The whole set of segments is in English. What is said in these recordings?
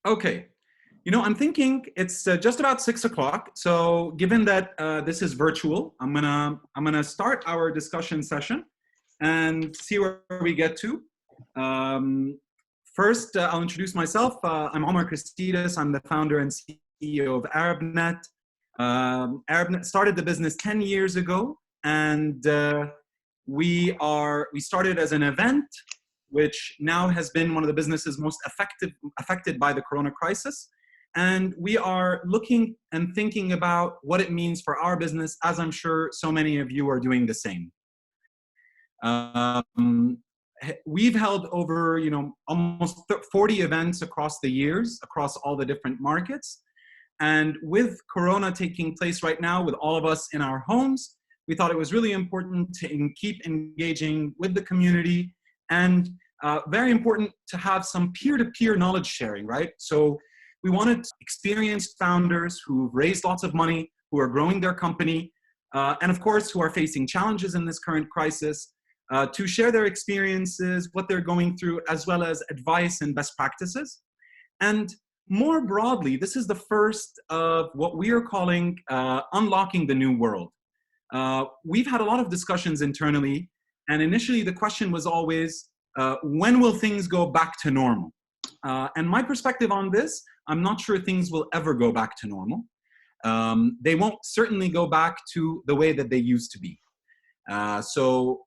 Okay. I'm thinking it's just about 6 o'clock. So given that this is virtual, I'm gonna start our discussion session and see where we get to. First, I'll introduce myself. I'm Omar Christidis. I'm the founder and CEO of Arabnet. Arabnet started the business 10 years ago, and we started as an event, which now has been one of the businesses most affected by the corona crisis. And we are looking and thinking about what it means for our business, as I'm sure so many of you are doing the same. We've held over, almost 40 events across the years, across all the different markets. And with Corona taking place right now, with all of us in our homes, we thought it was really important to keep engaging with the community, and very important to have some peer-to-peer knowledge sharing, right? So we wanted experienced founders who've raised lots of money, who are growing their company, and of course, who are facing challenges in this current crisis, to share their experiences, what they're going through, as well as advice and best practices. And more broadly, this is the first of what we are calling unlocking the new world. We've had a lot of discussions internally, and initially the question was always, when will things go back to normal? And my perspective on this, I'm not sure things will ever go back to normal. They won't certainly go back to the way that they used to be. So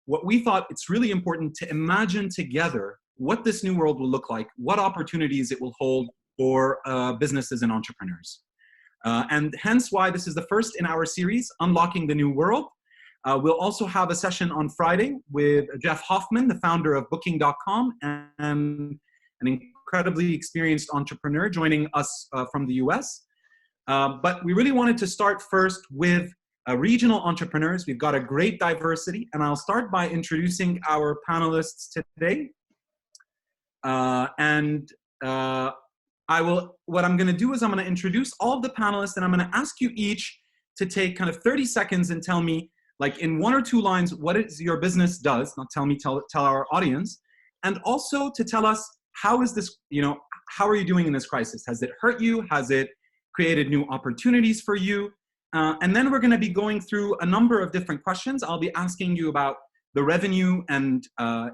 what we thought, it's really important to imagine together what this new world will look like, what opportunities it will hold for businesses and entrepreneurs. And hence why this is the first in our series, Unlocking the New World. We'll also have a session on Friday with Jeff Hoffman, the founder of Booking.com, and an incredibly experienced entrepreneur joining us from the US. But we really wanted to start first with regional entrepreneurs. We've got a great diversity, and I'll start by introducing our panelists today. What I'm going to do is I'm going to introduce all of the panelists, and I'm going to ask you each to take kind of 30 seconds and tell me, like in 1 or 2 lines, what is your business does. Not tell me, tell our audience, and also to tell us how is this, how are you doing in this crisis? Has it hurt you? Has it created new opportunities for you? And then we're going to be going through a number of different questions. I'll be asking you about the revenue and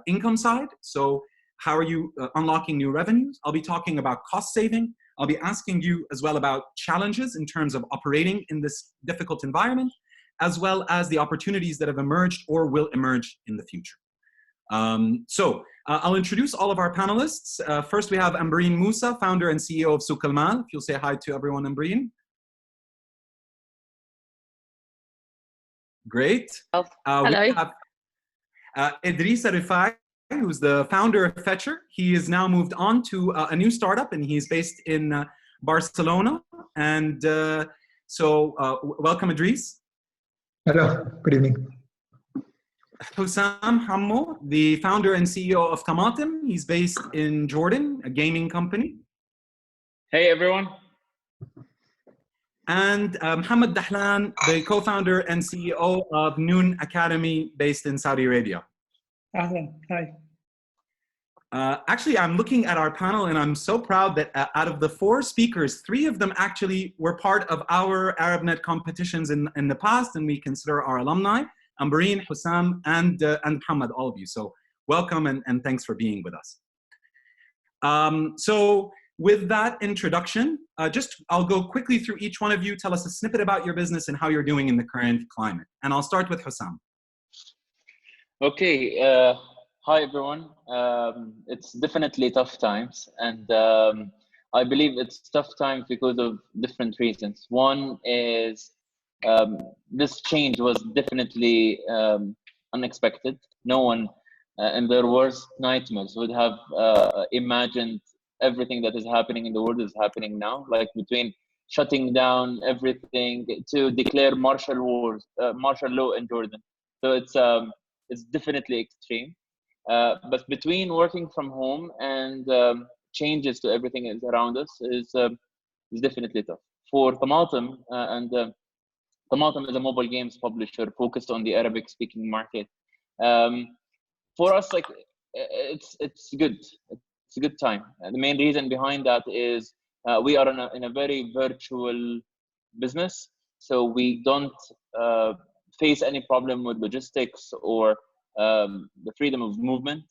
income side. So how are you unlocking new revenues? I'll be talking about cost saving. I'll be asking you as well about challenges in terms of operating in this difficult environment, as well as the opportunities that have emerged or will emerge in the future. I'll introduce all of our panelists. First, we have Ambareen Musa, founder and CEO of Souq Al-Mal. If you'll say hi to everyone, Ambareen. Great. Hello. We have Idriss AlRifai, who's the founder of Fetchr. He has now moved on to a new startup, and he's based in Barcelona. And welcome, Idriss. Hello, good evening. Hussam, Hammo, the founder and CEO of Tamatem. He's based in Jordan, a gaming company. Hey, everyone. And Mohammed, the co-founder and CEO of Noon Academy, based in Saudi Arabia. Hi. Actually, I'm looking at our panel, and I'm so proud that out of the 4 speakers, 3 of them actually were part of our Arabnet competitions in the past, and we consider our alumni. Ambareen, Hussam, and Mohammed, all of you. So welcome, and thanks for being with us. So with that introduction, I'll go quickly through each one of you. Tell us a snippet about your business and how you're doing in the current climate. And I'll start with Hussam. Okay. Hi, everyone. It's definitely tough times. And I believe it's tough times because of different reasons. One is this change was definitely unexpected. No one in their worst nightmares would have imagined everything that is happening in the world is happening now, like between shutting down everything to declare martial law in Jordan. So it's definitely extreme. But between working from home and changes to everything is around us is definitely tough. For Tamatem, Tamatem is a mobile games publisher focused on the Arabic-speaking market. For us, like it's good. it's a good time. The main reason behind that is we are in a very virtual business, so we don't face any problem with logistics or the freedom of movement,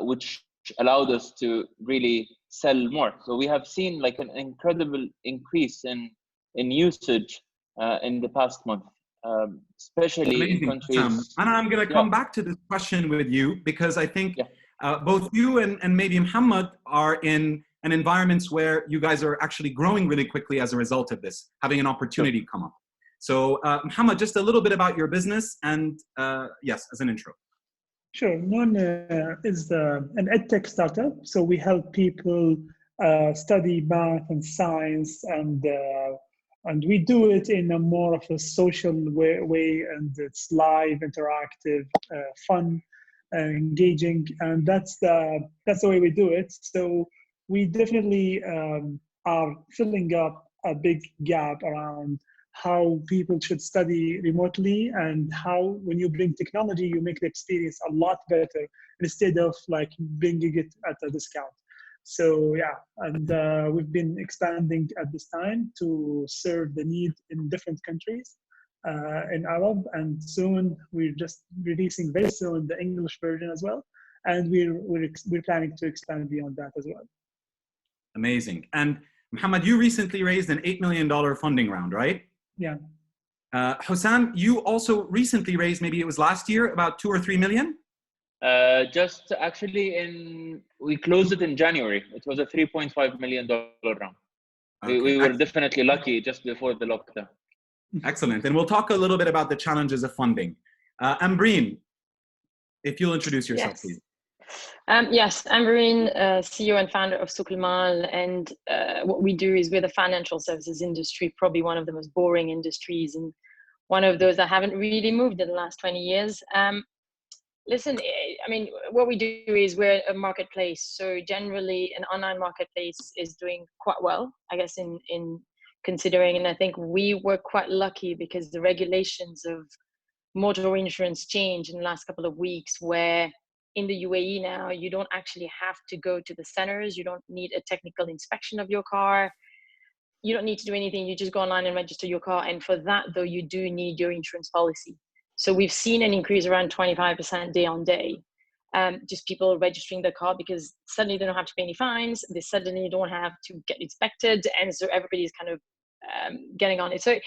which allowed us to really sell more. So we have seen like an incredible increase in usage in the past month, especially Amazing, in countries. Hussam. And I'm going to come back to this question with you, because I think both you and maybe Mohammed are in an environments where you guys are actually growing really quickly as a result of this, having an opportunity come up. So Mohammed, just a little bit about your business and yes, as an intro. Sure. One is an edtech startup. So we help people study math and science, and we do it in a more of a social way, and it's live, interactive, fun, engaging, and that's the way we do it. So we definitely are filling up a big gap around how people should study remotely, and how when you bring technology, you make the experience a lot better instead of like bringing it at a discount. So yeah, and we've been expanding at this time to serve the need in different countries in Arab, and soon we're just releasing very soon the English version as well, and we're planning to expand beyond that as well. Amazing. And Mohammed, you recently raised an $8 million funding round, right? Yeah. Hussam, you also recently raised, maybe it was last year, about 2 or 3 million? Just actually we closed it in January. It was a $3.5 million round. Okay. We were definitely lucky just before the lockdown. Excellent. And we'll talk a little bit about the challenges of funding. Ambareen, if you'll introduce yourself, please. Yes, Ambareen, CEO and founder of Souq al-Mal, and what we do is we're the financial services industry, probably one of the most boring industries, and one of those that haven't really moved in the last 20 years. Listen, I mean, what we do is we're a marketplace. So generally an online marketplace is doing quite well, I guess, in considering, and I think we were quite lucky because the regulations of motor insurance changed in the last couple of weeks, where in the UAE now, you don't actually have to go to the centers. You don't need a technical inspection of your car. You don't need to do anything. You just go online and register your car. And for that, though, you do need your insurance policy. So we've seen an increase around 25% day on day. Just people registering their car because suddenly they don't have to pay any fines. They suddenly don't have to get inspected. And so everybody's kind of getting on it. So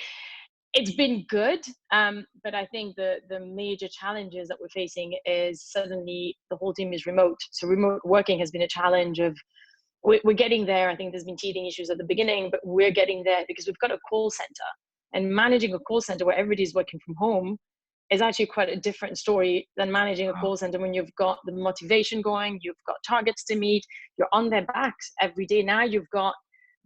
it's been good, but I think the major challenges that we're facing is suddenly the whole team is remote. So remote working has been a challenge of, we're getting there. I think there's been teething issues at the beginning, but we're getting there because we've got a call center. And managing a call center where everybody's working from home is actually quite a different story than managing a call center when you've got the motivation going, you've got targets to meet, you're on their backs every day. Now you've got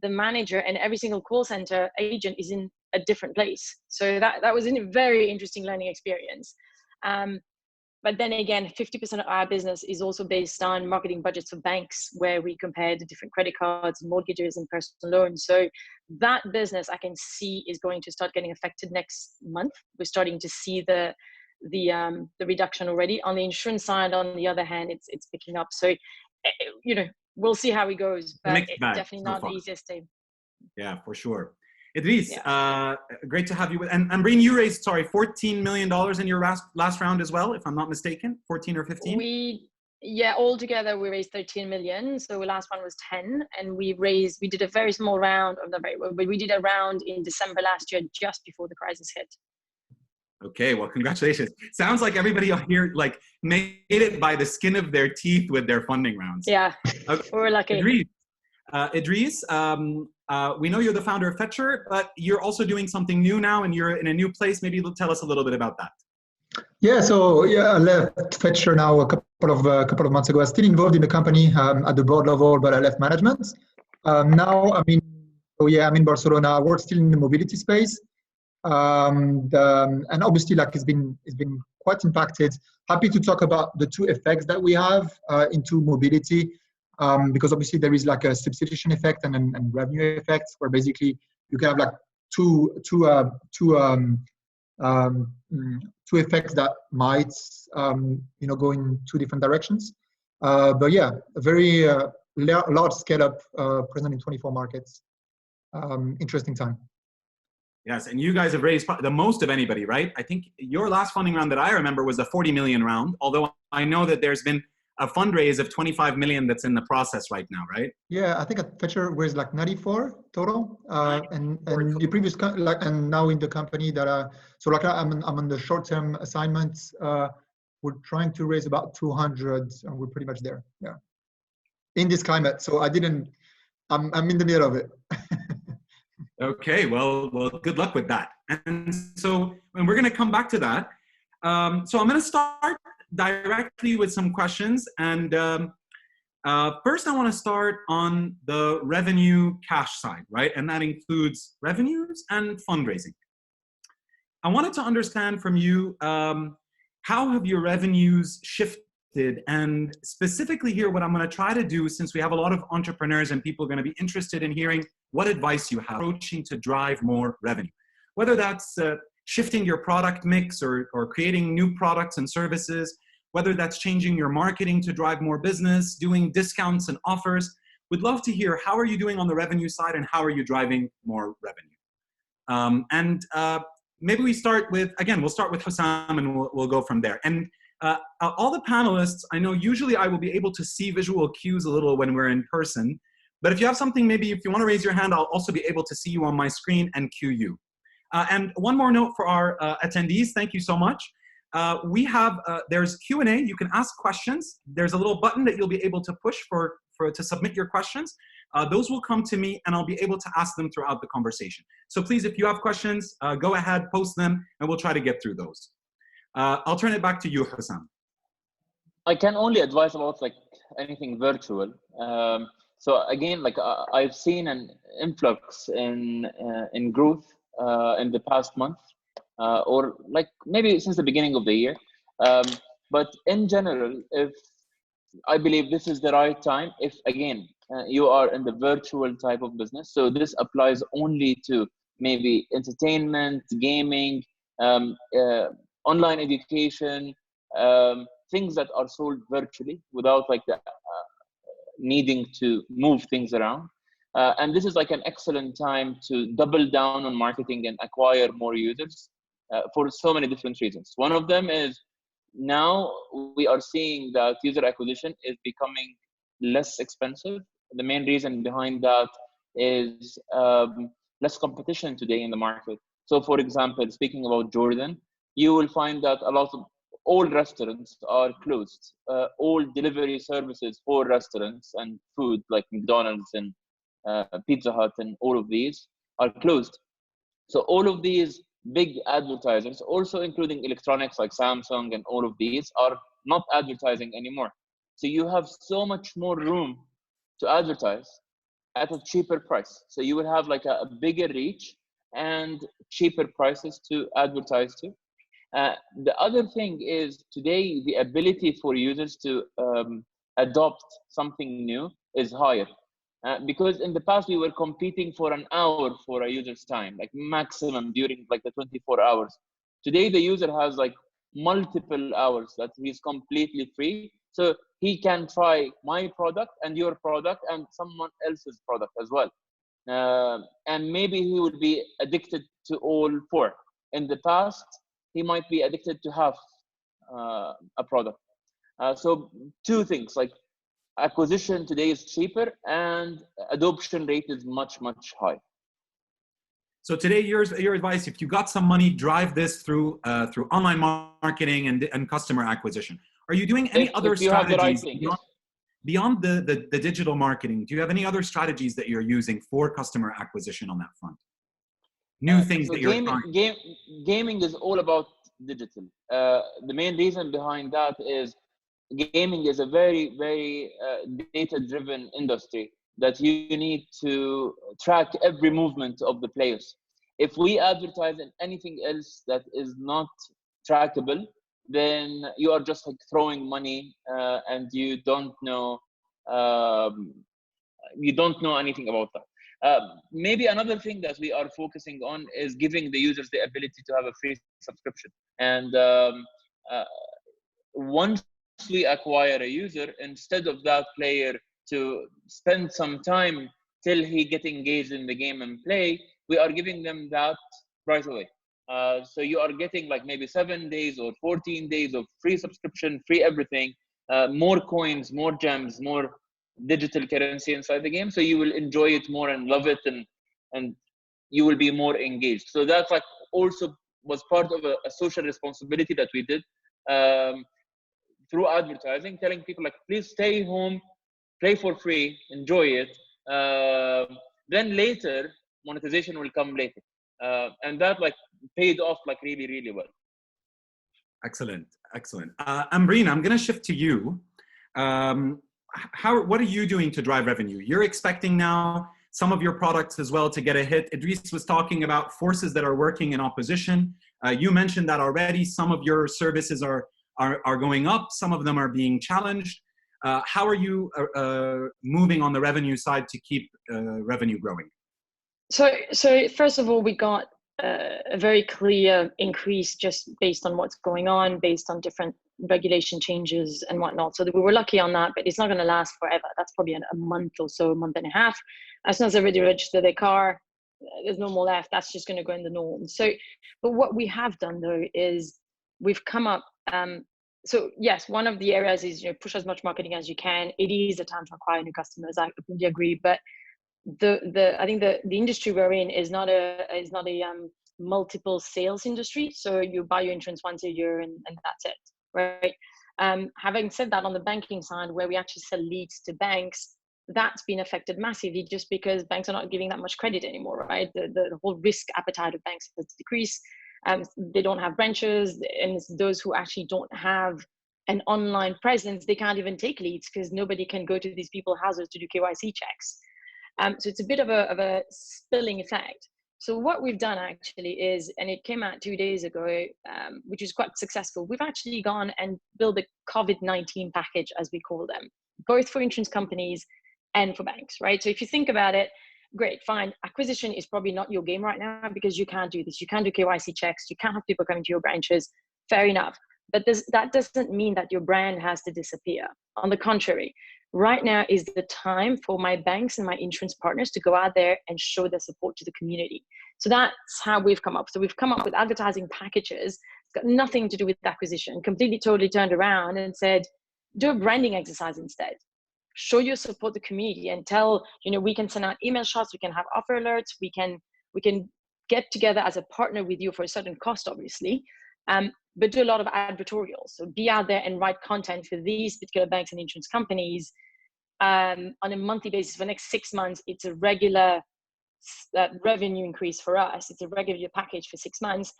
the manager, and every single call center agent is in a different place. So that was a very interesting learning experience. But then again, 50% of our business is also based on marketing budgets for banks, where we compare the different credit cards, mortgages, and personal loans. So that business I can see is going to start getting affected next month. We're starting to see the reduction already. On the insurance side, on the other hand, it's picking up. So, you know, we'll see how it goes, but it's definitely not the easiest day. Yeah, for sure. Idriss, great to have you. And Ambareen, you raised, $14 million in your last round as well, if I'm not mistaken, 14 or 15? Altogether we raised 13 million. So the last one was 10, and we did a very small round of but we did a round in December last year, just before the crisis hit. Okay, well, congratulations. Sounds like everybody here like made it by the skin of their teeth with their funding rounds. Yeah, we're lucky. Idriss, we know you're the founder of Fetchr, but you're also doing something new now, and you're in a new place. Maybe you'll tell us a little bit about that. Yeah, so I left Fetchr now a couple of months ago. I was still involved in the company at the board level, but I left management. Now I'm in Barcelona. I work still in the mobility space, and obviously, like it's been quite impacted. Happy to talk about the two effects that we have into mobility. Because obviously there is like a substitution effect and revenue effect, where basically you can have like two effects that might go in two different directions. But yeah, a very large scale up, present in 24 markets. Interesting time. Yes, and you guys have raised the most of anybody, right? I think your last funding round that I remember was a 40 million round, although I know that there's been a fundraise of 25 million that's in the process right now, right? Yeah, I think at Fetchr raised like 94 total, and the previous and now in the company that so like I'm on the short-term assignments. We're trying to raise about 200, and we're pretty much there. Yeah, in this climate, so I'm in the middle of it. Okay, well, good luck with that. And so, and we're going to come back to that. So I'm going to start directly with some questions. And first, I want to start on the revenue cash side, right? And that includes revenues and fundraising. I wanted to understand from you, how have your revenues shifted? And specifically here, what I'm going to try to do, since we have a lot of entrepreneurs and people are going to be interested in hearing what advice you have approaching to drive more revenue, whether that's shifting your product mix or creating new products and services, whether that's changing your marketing to drive more business, doing discounts and offers. We'd love to hear how are you doing on the revenue side and how are you driving more revenue. Maybe we start with, again, we'll start with Hussam and we'll go from there. And all the panelists, I know usually I will be able to see visual cues a little when we're in person, but if you have something, maybe if you want to raise your hand, I'll also be able to see you on my screen and cue you. And one more note for our attendees, thank you so much. We have, there's Q&A, you can ask questions. There's a little button that you'll be able to push to submit your questions. Those will come to me and I'll be able to ask them throughout the conversation. So please, if you have questions, go ahead, post them, and we'll try to get through those. I'll turn it back to you, Hussam. I can only advise about like anything virtual. So again, like I've seen an influx in growth in the past month, or like maybe since the beginning of the year. But in general, if I believe this is the right time, if again you are in the virtual type of business, so this applies only to maybe entertainment, gaming, online education, things that are sold virtually without like the needing to move things around. And this is like an excellent time to double down on marketing and acquire more users for so many different reasons. One of them is now we are seeing that user acquisition is becoming less expensive. The main reason behind that is less competition today in the market. So for example, speaking about Jordan, you will find that a lot of all restaurants are closed. All delivery services for restaurants and food like McDonald's and Pizza Hut and all of these are closed. So all of these big advertisers, also including electronics like Samsung and all of these, are not advertising anymore. So you have so much more room to advertise at a cheaper price. So you will have like a bigger reach and cheaper prices to advertise to. The other thing is today the ability for users to adopt something new is higher. Because in the past we were competing for an hour for a user's time, like maximum during like the 24 hours. Today the user has like multiple hours that he's completely free. So he can try my product and your product and someone else's product as well. And maybe he would be addicted to all four. In the past, he might be addicted to half a product. So two things, like acquisition today is cheaper and adoption rate is much, much higher. So today, your advice, if you got some money, drive this through online marketing and customer acquisition. Are you doing any other strategies beyond the digital marketing? Do you have any other strategies that you're using for customer acquisition on that front? New things that you're trying? Gaming is all about digital. The main reason behind that is gaming is a very, very data-driven industry that you need to track every movement of the players. If we advertise in anything else that is not trackable, then you are just like throwing money and you don't know anything about that. Maybe another thing that we are focusing on is giving the users the ability to have a free subscription. And once we acquire a user, instead of that player to spend some time till he get engaged in the game and play, we are giving them that right away. So you are getting like maybe 7 days or 14 days of free subscription, free everything, more coins, more gems, more digital currency inside the game. So you will enjoy it more and love it, and you will be more engaged. So that's like also was part of a social responsibility that we did through advertising, telling people like, please stay home, play for free, enjoy it. Then later, monetization will come later. And that like paid off like really, really well. Excellent, excellent. Ambareen, I'm going to shift to you. What are you doing to drive revenue? You're expecting now some of your products as well to get a hit. Idriss was talking about forces that are working in opposition. You mentioned that already. Some of your services are going up. Some of them are being challenged. How are you moving on the revenue side to keep revenue growing? So first of all, we got a very clear increase just based on what's going on, based on different regulation changes and whatnot. So we were lucky on that, but it's not going to last forever. That's probably a month or so, a month and a half. As soon as everybody register their car, there's no more left. That's just going to go in the norm. So, but what we have done though is we've come up. So yes, one of the areas is push as much marketing as you can. It is a time to acquire new customers. I completely agree, but I think the industry we're in is not a multiple sales industry. So you buy your insurance once a year and that's it, right? Having said that, on the banking side, where we actually sell leads to banks, that's been affected massively just because banks are not giving that much credit anymore, right? The whole risk appetite of banks has decreased. They don't have branches, and it's those who actually don't have an online presence, they can't even take leads because nobody can go to these people's houses to do KYC checks. So it's a bit of a spilling effect. So what we've done actually is, and it came out 2 days ago, which is quite successful. We've actually gone and built a COVID-19 package, as we call them, both for insurance companies and for banks, right? So if you think about it, great, fine. Acquisition is probably not your game right now because you can't do this. You can't do KYC checks. You can't have people coming to your branches. Fair enough. But that doesn't mean that your brand has to disappear. On the contrary, right now is the time for my banks and my insurance partners to go out there and show their support to the community. So that's how we've come up. So we've come up with advertising packages. It's got nothing to do with acquisition, completely, totally turned around and said, do a branding exercise instead. Show your support the community and tell, we can send out email shots, we can have offer alerts, we can get together as a partner with you for a certain cost, obviously, but do a lot of advertorials. So be out there and write content for these particular banks and insurance companies on a monthly basis for the next 6 months. It's a regular revenue increase for us. It's a regular package for 6 months,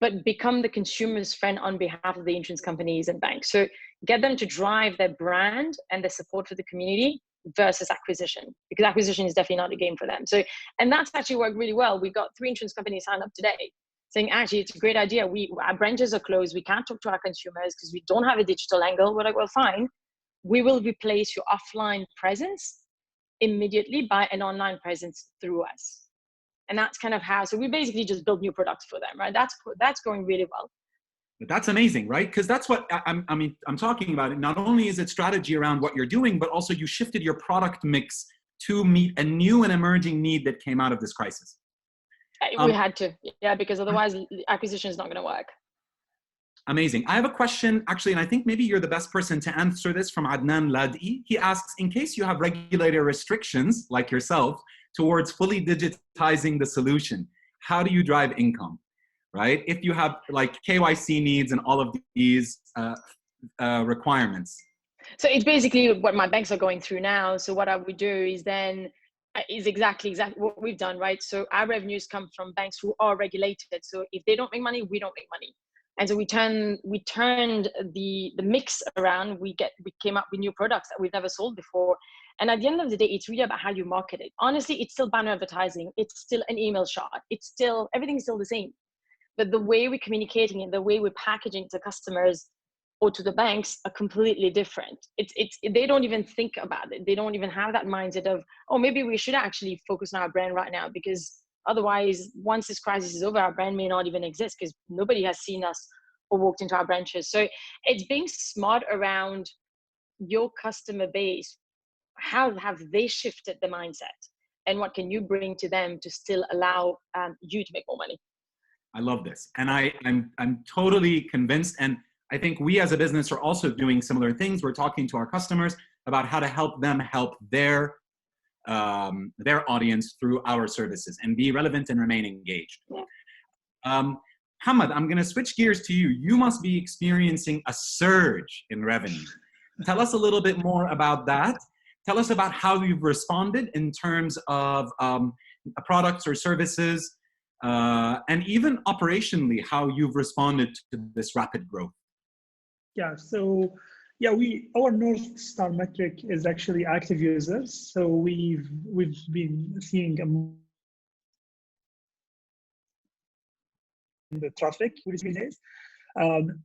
but become the consumer's friend on behalf of the insurance companies and banks. So get them to drive their brand and their support for the community versus acquisition, because acquisition is definitely not a game for them. So, and that's actually worked really well. We got 3 insurance companies signed up today saying, actually, it's a great idea. Our branches are closed. We can't talk to our consumers because we don't have a digital angle. We're like, well, fine. We will replace your offline presence immediately by an online presence through us. And that's kind of how, so we basically just build new products for them, right? That's going really well. That's amazing, right? Because that's what I'm talking about. Not only is it strategy around what you're doing, but also you shifted your product mix to meet a new and emerging need that came out of this crisis. We had to, yeah, because otherwise acquisition is not going to work. Amazing. I have a question, actually, and I think maybe you're the best person to answer this, from Adnan Ladi. He asks, in case you have regulatory restrictions, like yourself, towards fully digitizing the solution, how do you drive income, right? If you have like KYC needs and all of these requirements. So it's basically what my banks are going through now. So what I would do is then exactly what we've done, right? So our revenues come from banks who are regulated. So if they don't make money, we don't make money. And so we turned the mix around. We came up with new products that we've never sold before. And at the end of the day, it's really about how you market it. Honestly, it's still banner advertising. It's still an email shot. Everything's still the same. But the way we're communicating it, the way we're packaging to customers or to the banks are completely different. They don't even think about it. They don't even have that mindset of, oh, maybe we should actually focus on our brand right now, because otherwise, once this crisis is over, our brand may not even exist because nobody has seen us or walked into our branches. So it's being smart around your customer base. How have they shifted the mindset, and what can you bring to them to still allow you to make more money? I love this, and I'm totally convinced, and I think we as a business are also doing similar things. We're talking to our customers about how to help them help their audience through our services and be relevant and remain engaged. Yeah. Mohammed, I'm going to switch gears to you. You must be experiencing a surge in revenue. Tell us a little bit more about that. Tell us about how you've responded in terms of products or services, and even operationally, how you've responded to this rapid growth. Yeah, so our North Star metric is actually active users. So we've been seeing the traffic these days.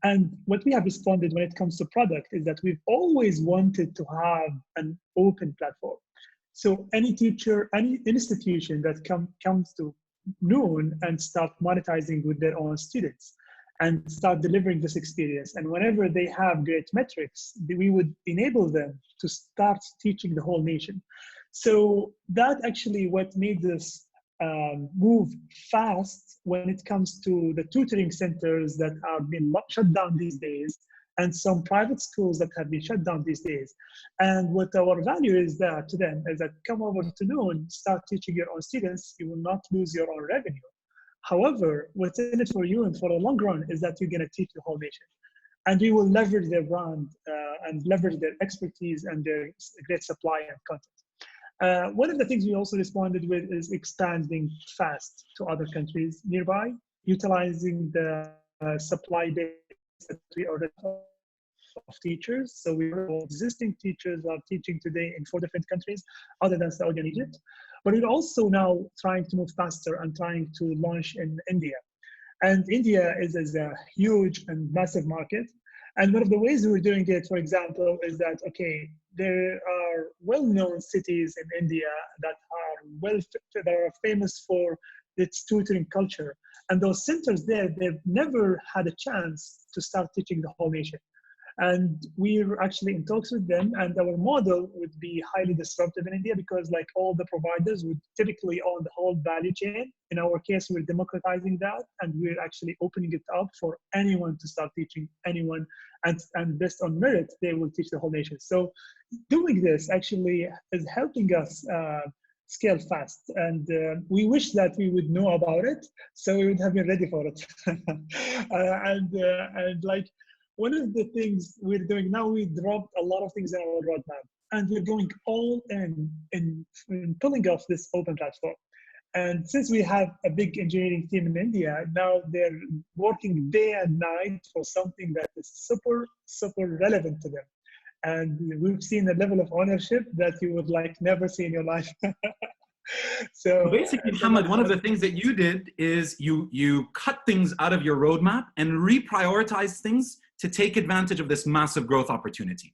And what we have responded when it comes to product is that we've always wanted to have an open platform. So any teacher, any institution that comes to Noon and start monetizing with their own students and start delivering this experience. And whenever they have great metrics, we would enable them to start teaching the whole nation. So that actually what made us move fast when it comes to the tutoring centers that are being shut down these days, and some private schools that have been shut down these days. And what our value is that to them is that come over to Noon, start teaching your own students, you will not lose your own revenue. However, what's in it for you and for the long run is that you're going to teach the whole nation. And we will leverage their brand and leverage their expertise and their great supply and content. One of the things we also responded with is expanding fast to other countries nearby, utilizing the supply base that we already have of teachers. So we have existing teachers are teaching today in 4 different countries other than Saudi and Egypt. But we're also now trying to move faster and trying to launch in India. And India is a huge and massive market. And one of the ways we're doing it, for example, is that, okay, there are well-known cities in India that are famous for its tutoring culture. And those centers there, they've never had a chance to start teaching the whole nation. And we're actually in talks with them, and our model would be highly disruptive in India because like all the providers would typically own the whole value chain. In our case, we're democratizing that, and we're actually opening it up for anyone to start teaching anyone, and based on merit, they will teach the whole nation. So doing this actually is helping us scale fast, and we wish that we would know about it, so we would have been ready for it. And like, one of the things we're doing now, we dropped a lot of things in our roadmap, and we're going all in pulling off this open platform. And since we have a big engineering team in India, now they're working day and night for something that is super, super relevant to them. And we've seen a level of ownership that you would like never see in your life. So basically, Mohammed, one of the things that you did is you cut things out of your roadmap and reprioritize things to take advantage of this massive growth opportunity.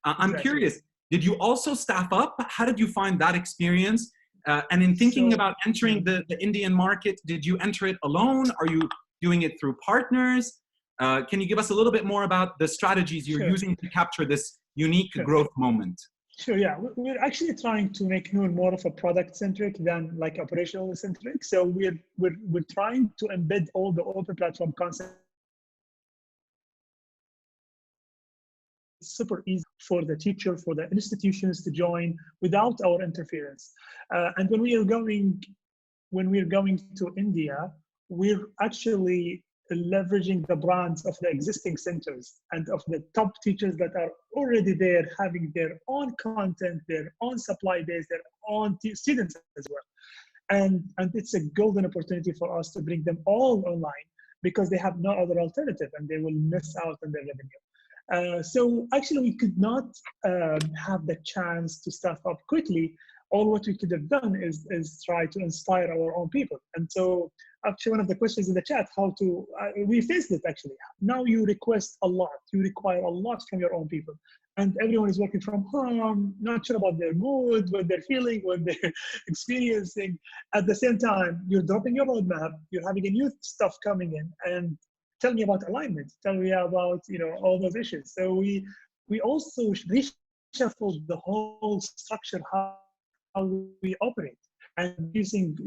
I'm curious, did you also staff up? How did you find that experience? And in thinking about entering the Indian market, did you enter it alone? Are you doing it through partners? Can you give us a little bit more about the strategies you're using to capture this unique growth moment? Sure, yeah. We're actually trying to make Noon more of a product-centric than like operational-centric. So we're trying to embed all the open platform concepts. It's super easy for the teacher, for the institutions to join without our interference. And when we're going to India, we're actually leveraging the brands of the existing centers and of the top teachers that are already there, having their own content, their own supply base, their own students as well. And it's a golden opportunity for us to bring them all online because they have no other alternative and they will miss out on their revenue. So actually we could not have the chance to staff up quickly. All what we could have done is try to inspire our own people. And so actually one of the questions in the chat, we faced it actually. Now you request a lot, you require a lot from your own people. And everyone is working from home, not sure about their mood, what they're feeling, what they're experiencing. At the same time, you're dropping your roadmap, you're having a new stuff coming in, and tell me about alignment, tell me about, all those issues. So we also reshuffled the whole structure, how we operate, and using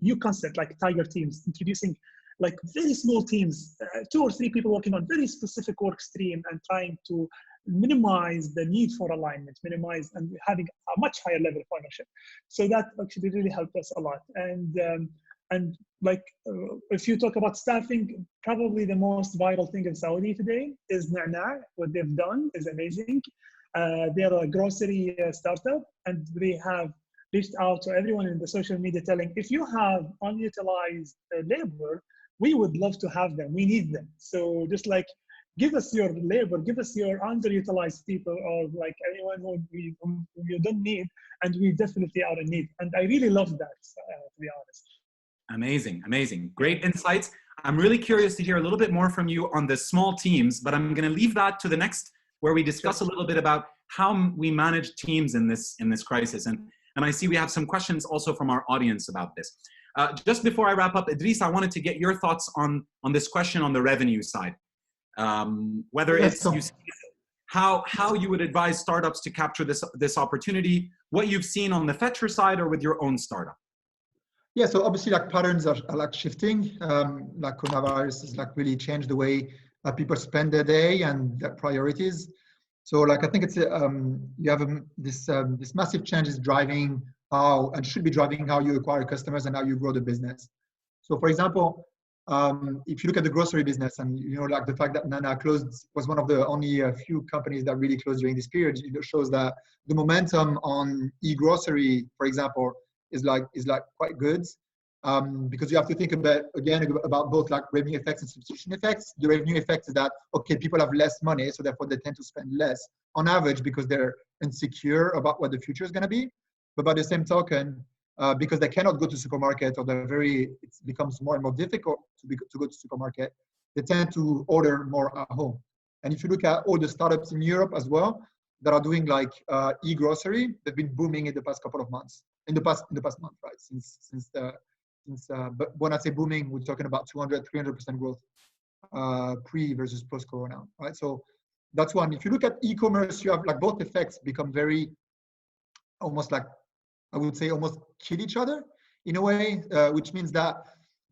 new concept like tiger teams, introducing like very small teams, 2 or 3 people working on very specific work stream, and trying to minimize the need for alignment, minimize and having a much higher level of ownership. So that actually really helped us a lot. And if you talk about staffing, probably the most viral thing in Saudi today is Na'na'. What they've done is amazing. They're a grocery startup, and they have reached out to everyone in the social media telling, if you have unutilized labor, we would love to have them. We need them. So just like, give us your labor, give us your underutilized people, or like anyone whom you don't need, and we definitely are in need. And I really love that, to be honest. Amazing, amazing. Great insights. I'm really curious to hear a little bit more from you on the small teams, but I'm going to leave that to the next, where we discuss a little bit about how we manage teams in this crisis. And I see we have some questions also from our audience about this. Just before I wrap up, Idriss, I wanted to get your thoughts on this question on the revenue side. Whether it's how you would advise startups to capture this opportunity, what you've seen on the Fetchr side or with your own startup. Yeah, so obviously like patterns are like shifting. Like coronavirus has like really changed the way people spend their day and their priorities. So like I think it's you have this massive change is driving how, and should be driving how you acquire customers and how you grow the business. So for example, if you look at the grocery business, and like the fact that Na'na' closed was one of the only few companies that really closed during this period, it shows that the momentum on e-grocery, for example, is like quite good, because you have to think about both like revenue effects and substitution effects. The revenue effect is that, okay, people have less money, so therefore they tend to spend less on average because they're insecure about what the future is going to be. But by the same token, because they cannot go to supermarket, or it becomes more and more difficult to go to supermarket, they tend to order more at home. And if you look at all the startups in Europe as well that are doing like e-grocery, they've been booming in the past couple of months. In the past month, right? But when I say booming, we're talking about 200-300% growth pre versus post Corona, right? So that's one. If you look at e-commerce, you have like both effects become very almost like, I would say, almost kill each other in a way, which means that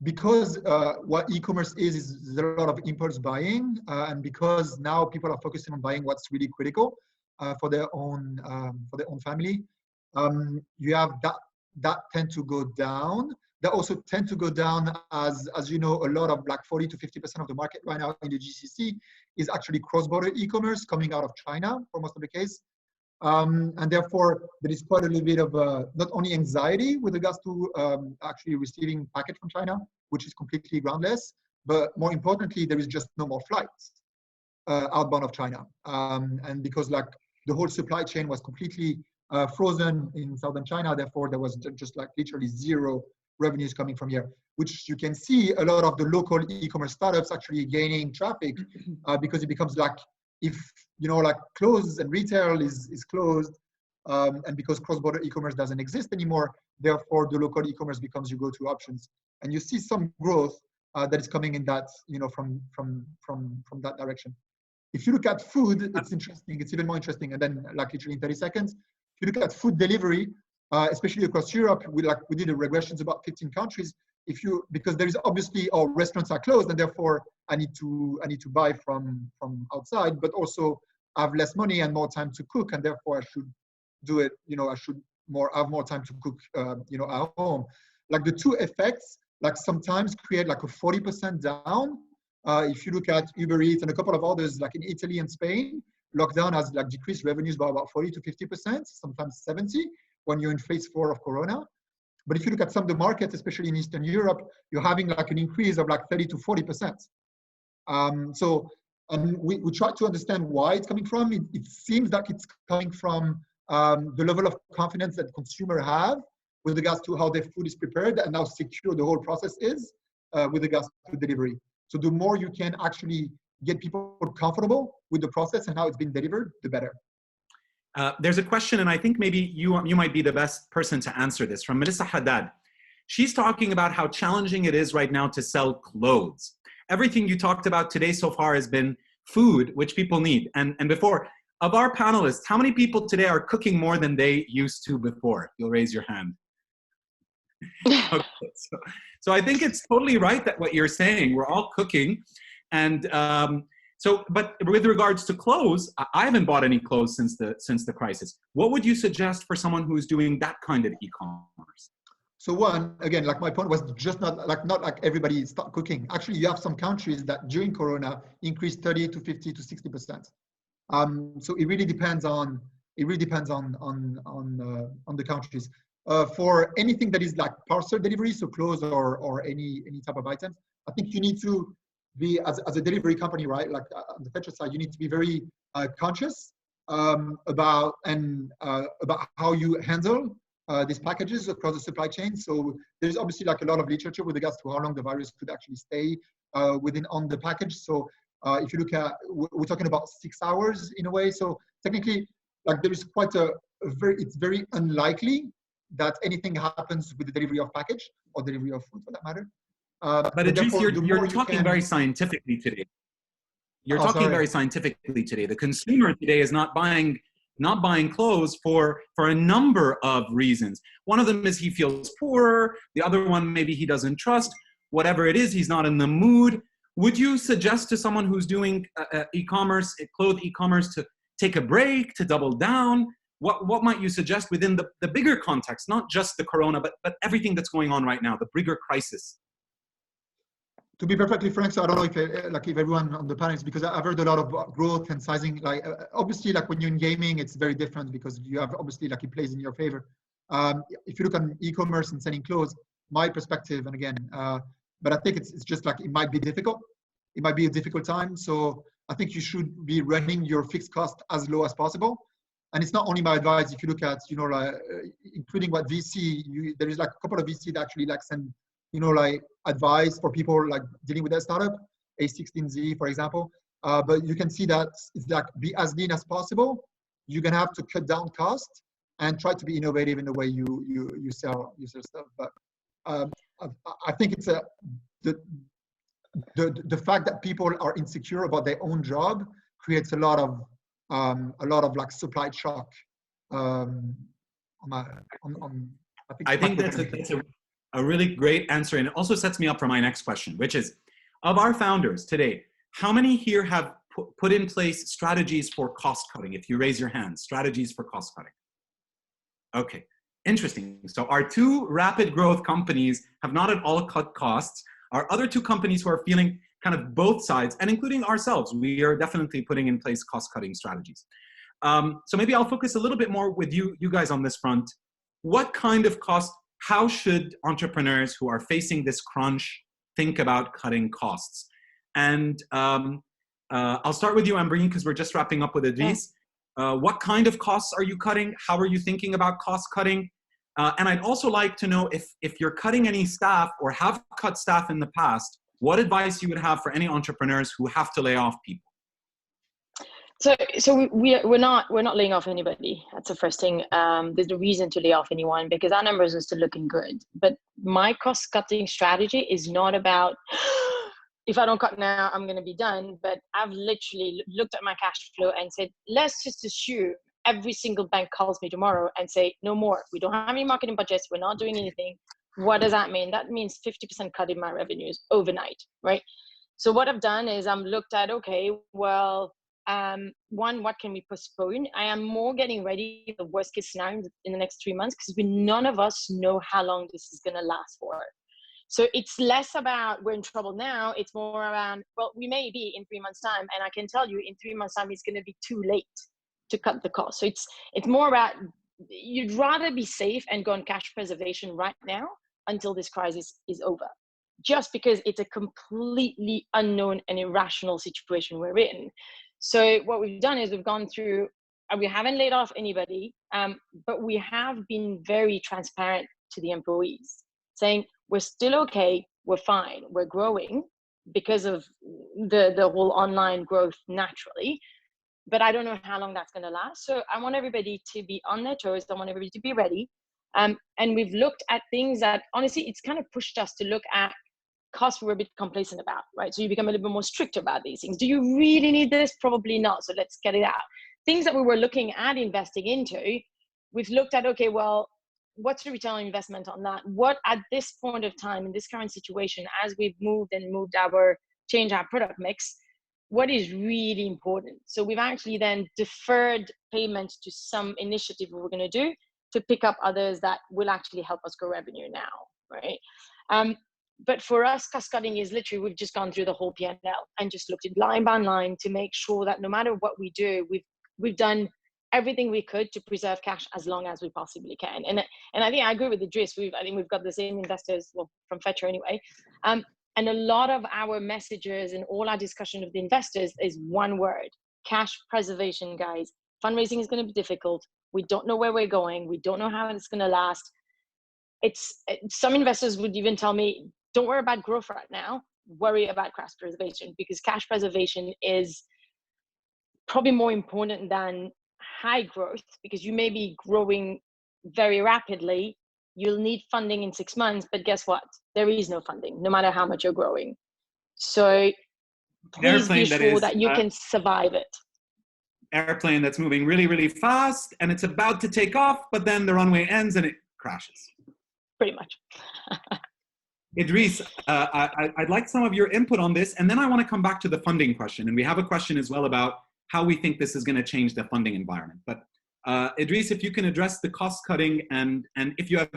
because what e-commerce is a lot of impulse buying, and because now people are focusing on buying what's really critical for their own family, you have that tend to go down. That also tend to go down as a lot of like 40 to 50% of the market right now in the GCC is actually cross-border e-commerce coming out of China for most of the case. And therefore, there is quite a little bit of not only anxiety with regards to actually receiving package from China, which is completely groundless, but more importantly, there is just no more flights outbound of China. And because like the whole supply chain was completely frozen in southern China, therefore there was just like literally zero revenues coming from here, which you can see a lot of the local e-commerce startups actually gaining traffic because it becomes like, if like clothes and retail is closed, and because cross-border e-commerce doesn't exist anymore, therefore the local e-commerce becomes your go-to options, and you see some growth that is coming in that from that direction. If you look at food, it's interesting. It's even more interesting. And then like literally in 30 seconds, if you look at food delivery, especially across Europe, we did a regressions about 15 countries. Because there is obviously restaurants are closed, and therefore I need to buy from outside, but also I have less money and more time to cook, and therefore I should do it. I should have more time to cook. At home. Like the two effects, like sometimes create like a 40% down. If you look at Uber Eats and a couple of others, like in Italy and Spain, lockdown has like decreased revenues by about 40 to 50%, sometimes 70 when you're in phase 4 of Corona. But if you look at some of the markets, especially in Eastern Europe, you're having like an increase of like 30 to 40%. And we try to understand why it's coming from. It seems like it's coming from the level of confidence that consumers have with regards to how their food is prepared and how secure the whole process is with regards to delivery. So the more you can actually get people comfortable with the process and how it's been delivered, the better. There's a question, and I think maybe you might be the best person to answer this, from Melissa Haddad. She's talking about how challenging it is right now to sell clothes. everything you talked about today so far has been food, which people need. And before, of our panelists, how many people today are cooking more than they used to before? You'll raise your hand. Okay, so I think it's totally right that what you're saying, we're all cooking. And but with regards to clothes, I haven't bought any clothes since the crisis. What would you suggest for someone who's doing that kind of e-commerce? So one, again, like my point was just not like everybody start cooking. Actually, you have some countries that during Corona increased 30 to 50 to 60%. So it really depends on the countries. For anything that is like parcel delivery, so clothes or any type of items, I think you need to be as a delivery company, right? Like on the Fetchr side, you need to be very conscious about how you handle these packages across the supply chain. So there's obviously like a lot of literature with regards to how long the virus could actually stay on the package. So if you look at, we're talking about 6 hours in a way. So technically, like there is quite it's very unlikely that anything happens with the delivery of package or delivery of food for that matter. But Idriss, you're talking very scientifically today. You're talking very scientifically today. The consumer today is not buying clothes for a number of reasons. One of them is he feels poorer. The other one, maybe he doesn't trust. Whatever it is, he's not in the mood. Would you suggest to someone who's doing e-commerce, clothes e-commerce, to take a break, to double down? What might you suggest within the bigger context, not just the Corona, but everything that's going on right now, the bigger crisis? To be perfectly frank, so I don't know if everyone on the panel is, because I've heard a lot of growth and sizing. Like obviously, like when you're in gaming, it's very different because you have obviously like it plays in your favor. If you look at e-commerce and selling clothes, my perspective, and again, but I think it's just like it might be difficult. It might be a difficult time. So I think you should be running your fixed cost as low as possible. And it's not only my advice. If you look at, like including what VC, there is like a couple of VC that actually like send, like advice for people like dealing with their startup, A16Z, for example. But you can see that it's like be as lean as possible. You're gonna have to cut down costs and try to be innovative in the way you sell stuff. But I think it's the fact that people are insecure about their own job creates a lot of like supply shock. I think that's a really great answer, and it also sets me up for my next question, which is, of our founders today, how many here have put in place strategies for cost cutting? If you raise your hand, strategies for cost cutting. Okay, interesting. So our two rapid growth companies have not at all cut costs. Our other two companies who are feeling kind of both sides, and including ourselves, we are definitely putting in place cost-cutting strategies. So maybe I'll focus a little bit more with you guys on this front. What kind of cost, how should entrepreneurs who are facing this crunch think about cutting costs? And I'll start with you, Ambareen, because we're just wrapping up with Idriss. What kind of costs are you cutting? How are you thinking about cost cutting? And I'd also like to know if you're cutting any staff or have cut staff in the past, what advice you would have for any entrepreneurs who have to lay off people? So we're not laying off anybody. That's the first thing. There's no reason to lay off anyone because our numbers are still looking good. But my cost cutting strategy is not about if I don't cut now, I'm going to be done. But I've literally looked at my cash flow and said, let's just assume every single bank calls me tomorrow and say, no more. We don't have any marketing budgets. We're not doing anything. What does that mean? That means 50% cut in my revenues overnight, right? So what I've done is I'm looked at, okay, well, one, what can we postpone? I am more getting ready for the worst case scenario in the next 3 months because none of us know how long this is going to last for. So it's less about we're in trouble now. It's more around, well, we may be in 3 months' time. And I can tell you in 3 months' time, it's going to be too late to cut the cost. So it's more about you'd rather be safe and go on cash preservation right now until this crisis is over, just because it's a completely unknown and irrational situation we're in. So what we've done is we've gone through, we haven't laid off anybody, but we have been very transparent to the employees, saying we're still okay, we're fine, we're growing because of the whole online growth naturally. But I don't know how long that's going to last. So I want everybody to be on their toes. I want everybody to be ready. And we've looked at things that, honestly, it's kind of pushed us to look at cost we were a bit complacent about, right? So you become a little bit more strict about these things. Do you really need this? Probably not. So let's get it out. Things that we were looking at investing into, we've looked at, okay, well, what's the return on investment on that? What at this point of time, in this current situation, as we've changed our product mix, what is really important? So we've actually then deferred payment to some initiative we were going to do to pick up others that will actually help us grow revenue now, right? But for us, cost cutting is literally, we've just gone through the whole P&L and just looked at line by line to make sure that no matter what we do, we've done everything we could to preserve cash as long as we possibly can. And I think I agree with Idriss. I think we've got the same investors, well, from Fetchr anyway. And a lot of our messages and all our discussion of the investors is one word: cash preservation, guys. Fundraising is going to be difficult. We don't know where we're going. We don't know how it's going to last. Some investors would even tell me, don't worry about growth right now, worry about cash preservation, because cash preservation is probably more important than high growth, because you may be growing very rapidly. You'll need funding in 6 months, but guess what? There is no funding, no matter how much you're growing. So please be sure that you can survive it. Airplane that's moving really, really fast, and it's about to take off, but then the runway ends and it crashes. Pretty much. Idriss, I'd like some of your input on this, and then I want to come back to the funding question. And we have a question as well about how we think this is going to change the funding environment. But Idriss, if you can address the cost cutting, and if you have,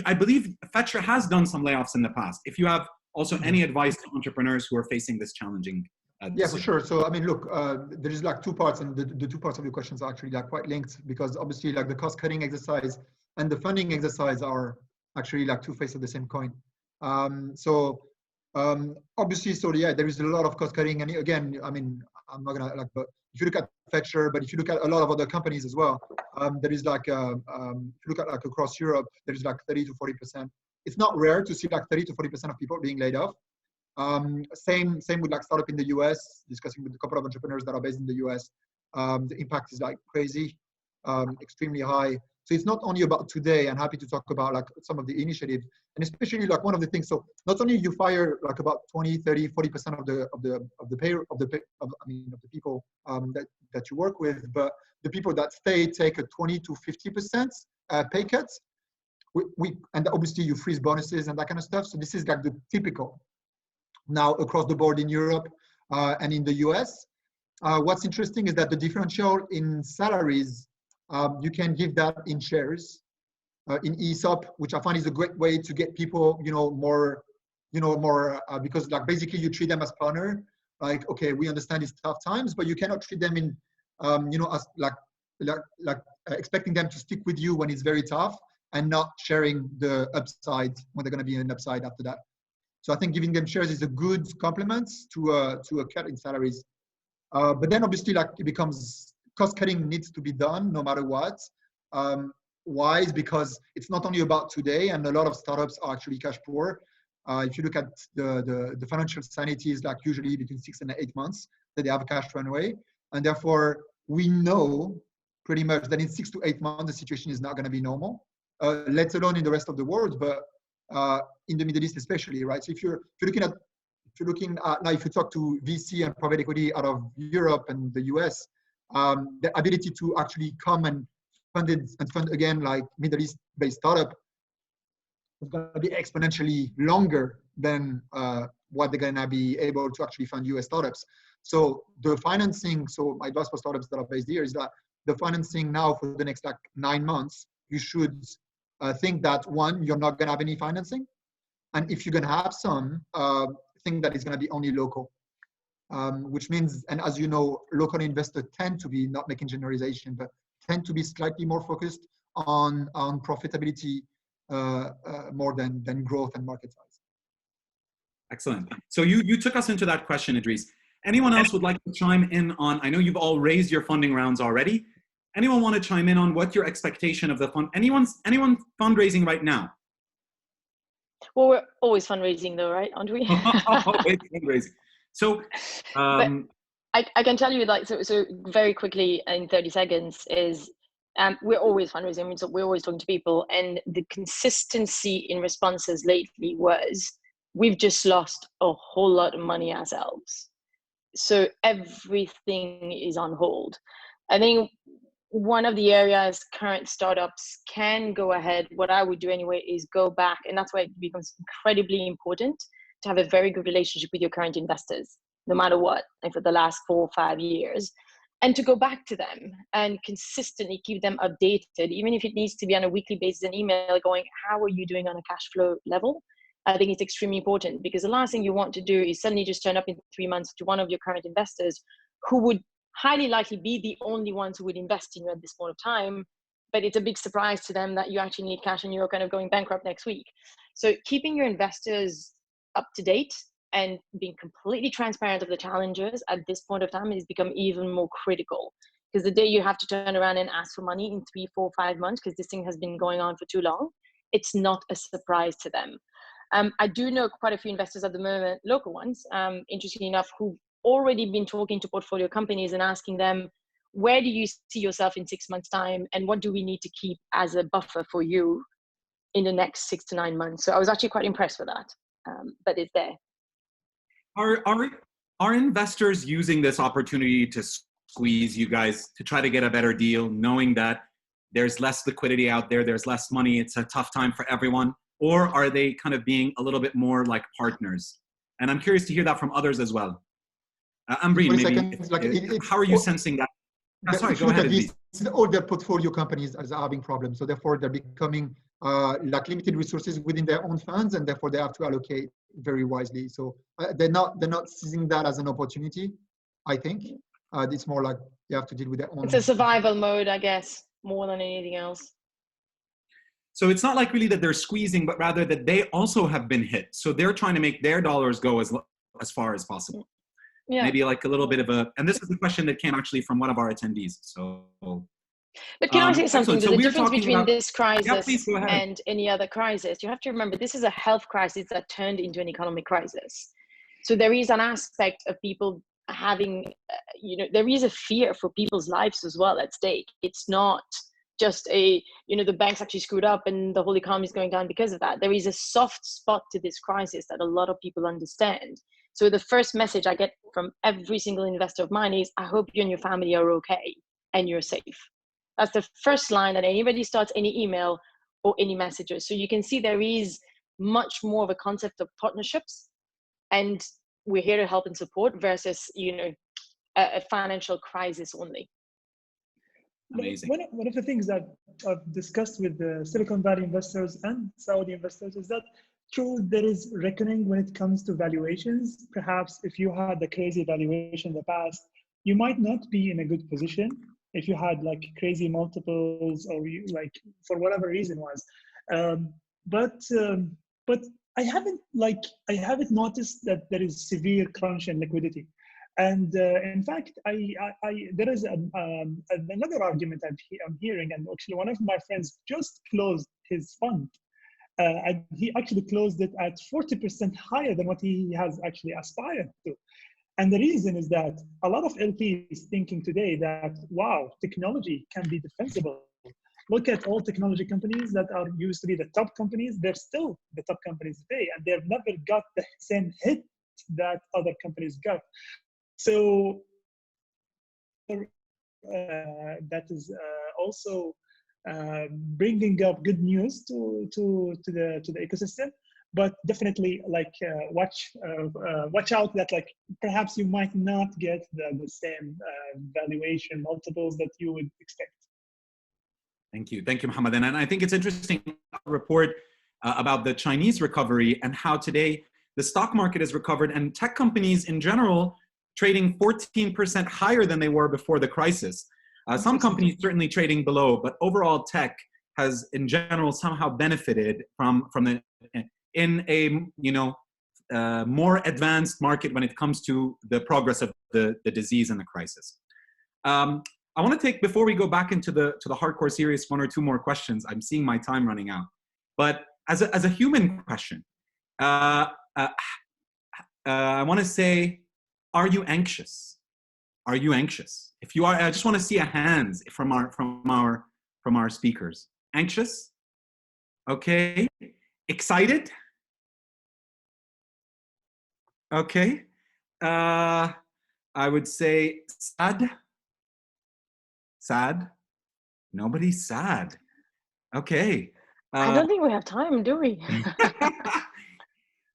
I believe Fetchr has done some layoffs in the past. If you have also any advice to entrepreneurs who are facing this challenging yeah, for sure. So, I mean, look, there is like two parts, and the two parts of your questions are actually like quite linked, because obviously like the cost cutting exercise and the funding exercise are actually like two faces of the same coin. Obviously, so yeah, there is a lot of cost cutting, and again, I mean, I'm not gonna like, but if you look at Fetchr, but if you look at a lot of other companies as well, there is like, if you look at like across Europe, there is like 30 to 40%. It's not rare to see like 30 to 40% of people being laid off. Same with like startup in the US, discussing with a couple of entrepreneurs that are based in the US. The impact is like crazy, extremely high. So it's not only about today. I'm happy to talk about like some of the initiatives, and especially like one of the things. So not only you fire like about 20, 30, 40% of the people that you work with, but the people that stay take a 20 to 50% pay cuts. And obviously you freeze bonuses and that kind of stuff. So this is like the typical now across the board in Europe and in the US. What's interesting is that the differential in salaries, you can give that in shares, in ESOP, which I find is a great way to get people, more, because like basically you treat them as partner. Like, okay, we understand it's tough times, but you cannot treat them in, as like expecting them to stick with you when it's very tough and not sharing the upside when they're going to be an upside after that. So I think giving them shares is a good complement to a cut in salaries. But then obviously like it becomes, cost cutting needs to be done no matter what. Why? Is because it's not only about today, and a lot of startups are actually cash poor. If you look at the financial sanity is like usually between 6 and 8 months that they have a cash runway. And therefore we know pretty much that in 6 to 8 months, the situation is not going to be normal, let alone in the rest of the world, but in the Middle East especially, right? So if you're looking at now, if you talk to VC and private equity out of Europe and the US, the ability to actually come and fund again, like Middle East-based startup, is going to be exponentially longer than what they're going to be able to actually fund US startups. So the financing, so my advice for startups that are based here is that the financing now for the next like 9 months, you should think that one, you're not going to have any financing. And if you're going to have some, think that it's going to be only local. Which means, and as you know, local investors tend to be, not making generalization, but tend to be slightly more focused on profitability more than growth and market size. Excellent. So you took us into that question, Idriss. Anyone else would like to chime in on, I know you've all raised your funding rounds already. Anyone want to chime in on what your expectation of the fund, anyone fundraising right now? Well, we're always fundraising though, right? Aren't we? Always fundraising. So, I can tell you, like, so very quickly in 30 seconds is, we're always fundraising. I mean, so we're always talking to people, and the consistency in responses lately was we've just lost a whole lot of money ourselves. So everything is on hold. I think one of the areas current startups can go ahead, what I would do anyway, is go back, and that's why it becomes incredibly important to have a very good relationship with your current investors, no matter what, like for the last 4 or 5 years, and to go back to them and consistently keep them updated, even if it needs to be on a weekly basis, an email going, how are you doing on a cash flow level? I think it's extremely important, because the last thing you want to do is suddenly just turn up in 3 months to one of your current investors who would highly likely be the only ones who would invest in you at this point of time, but it's a big surprise to them that you actually need cash and you're kind of going bankrupt next week. So keeping your investors up to date and being completely transparent of the challenges at this point of time has become even more critical, because the day you have to turn around and ask for money in 3, 4, 5 months, because this thing has been going on for too long, it's not a surprise to them. I do know quite a few investors at the moment, local ones, interestingly enough, who've already been talking to portfolio companies and asking them, where do you see yourself in 6 months' time, and what do we need to keep as a buffer for you in the next 6 to 9 months? So I was actually quite impressed with that, but it's there. Are investors using this opportunity to squeeze you guys to try to get a better deal, knowing that there's less liquidity out there, there's less money, it's a tough time for everyone? Or are they kind of being a little bit more like partners? And I'm curious to hear that from others as well. Ambareen, maybe, how are you sensing that? Sorry, go ahead. All the portfolio companies are having problems, so therefore they're becoming like limited resources within their own funds, and therefore they have to allocate very wisely. So they're not seizing that as an opportunity. I think it's more like they have to deal with their own. It's a survival mode, I guess, more than anything else. So it's not like really that they're squeezing, but rather that they also have been hit. So they're trying to make their dollars go as far as possible. Yeah. Maybe like a little bit of a, and this is a question that came actually from one of our attendees. So, but can I say something? So the difference between this crisis and any other crisis, you have to remember, this is a health crisis that turned into an economic crisis. So there is an aspect of people having, there is a fear for people's lives as well at stake. It's not just the banks actually screwed up and the whole economy is going down because of that. There is a soft spot to this crisis that a lot of people understand. So the first message I get from every single investor of mine is, I hope you and your family are okay and you're safe. That's the first line that anybody starts any email or any messages. So you can see there is much more of a concept of partnerships, and we're here to help and support versus, a financial crisis only. Amazing. One of the things that I've discussed with the Silicon Valley investors and Saudi investors is that true, there is reckoning when it comes to valuations. Perhaps if you had the crazy valuation in the past, you might not be in a good position if you had like crazy multiples, or you, like for whatever reason was. But I haven't noticed that there is severe crunch in liquidity. And in fact, there is another argument I'm hearing, and actually one of my friends just closed his fund. And he actually closed it at 40% higher than what he has actually aspired to. And the reason is that a lot of LPs thinking today that, wow, technology can be defensible. Look at all technology companies that are used to be the top companies. They're still the top companies today, and they've never got the same hit that other companies got. So that is also bringing up good news to the ecosystem, but definitely like watch out that like perhaps you might not get the same valuation multiples that you would expect. Thank you, Mohammed. And I think it's interesting report about the Chinese recovery and how today the stock market has recovered, and tech companies in general trading 14% higher than they were before the crisis. Some companies certainly trading below, but overall tech has in general somehow benefited from the in a more advanced market when it comes to the progress of the disease and the crisis. I want to take, before we go back into the hardcore serious, 1 or 2 more questions. I'm seeing my time running out, but as a human question, I want to say, are you anxious? Are you anxious? If you are, I just want to see a hands from our speakers. Anxious? Okay. Excited? Okay. I would say sad. Sad. Nobody's sad. Okay. I don't think we have time, do we?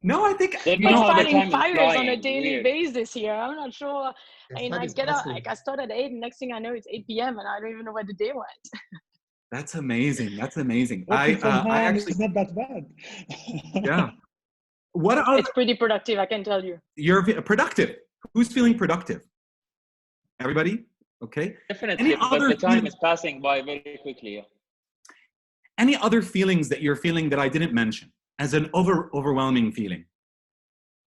No, I think, Then you We're know, how the fighting time is fires on a flying. daily Weird. basis here. I'm not sure. I mean, That I is get up, massive. like I start at 8, and next thing I know, it's 8 p.m. and I don't even know where the day went. that's amazing. That's amazing. Working from home I actually, is not that bad. yeah. What are It's pretty productive, I can tell you. you're productive? Who's feeling productive? Everybody? Okay. Definitely, but the time is passing by very quickly. Yeah. Any other feelings that you're feeling that I didn't mention as an overwhelming feeling?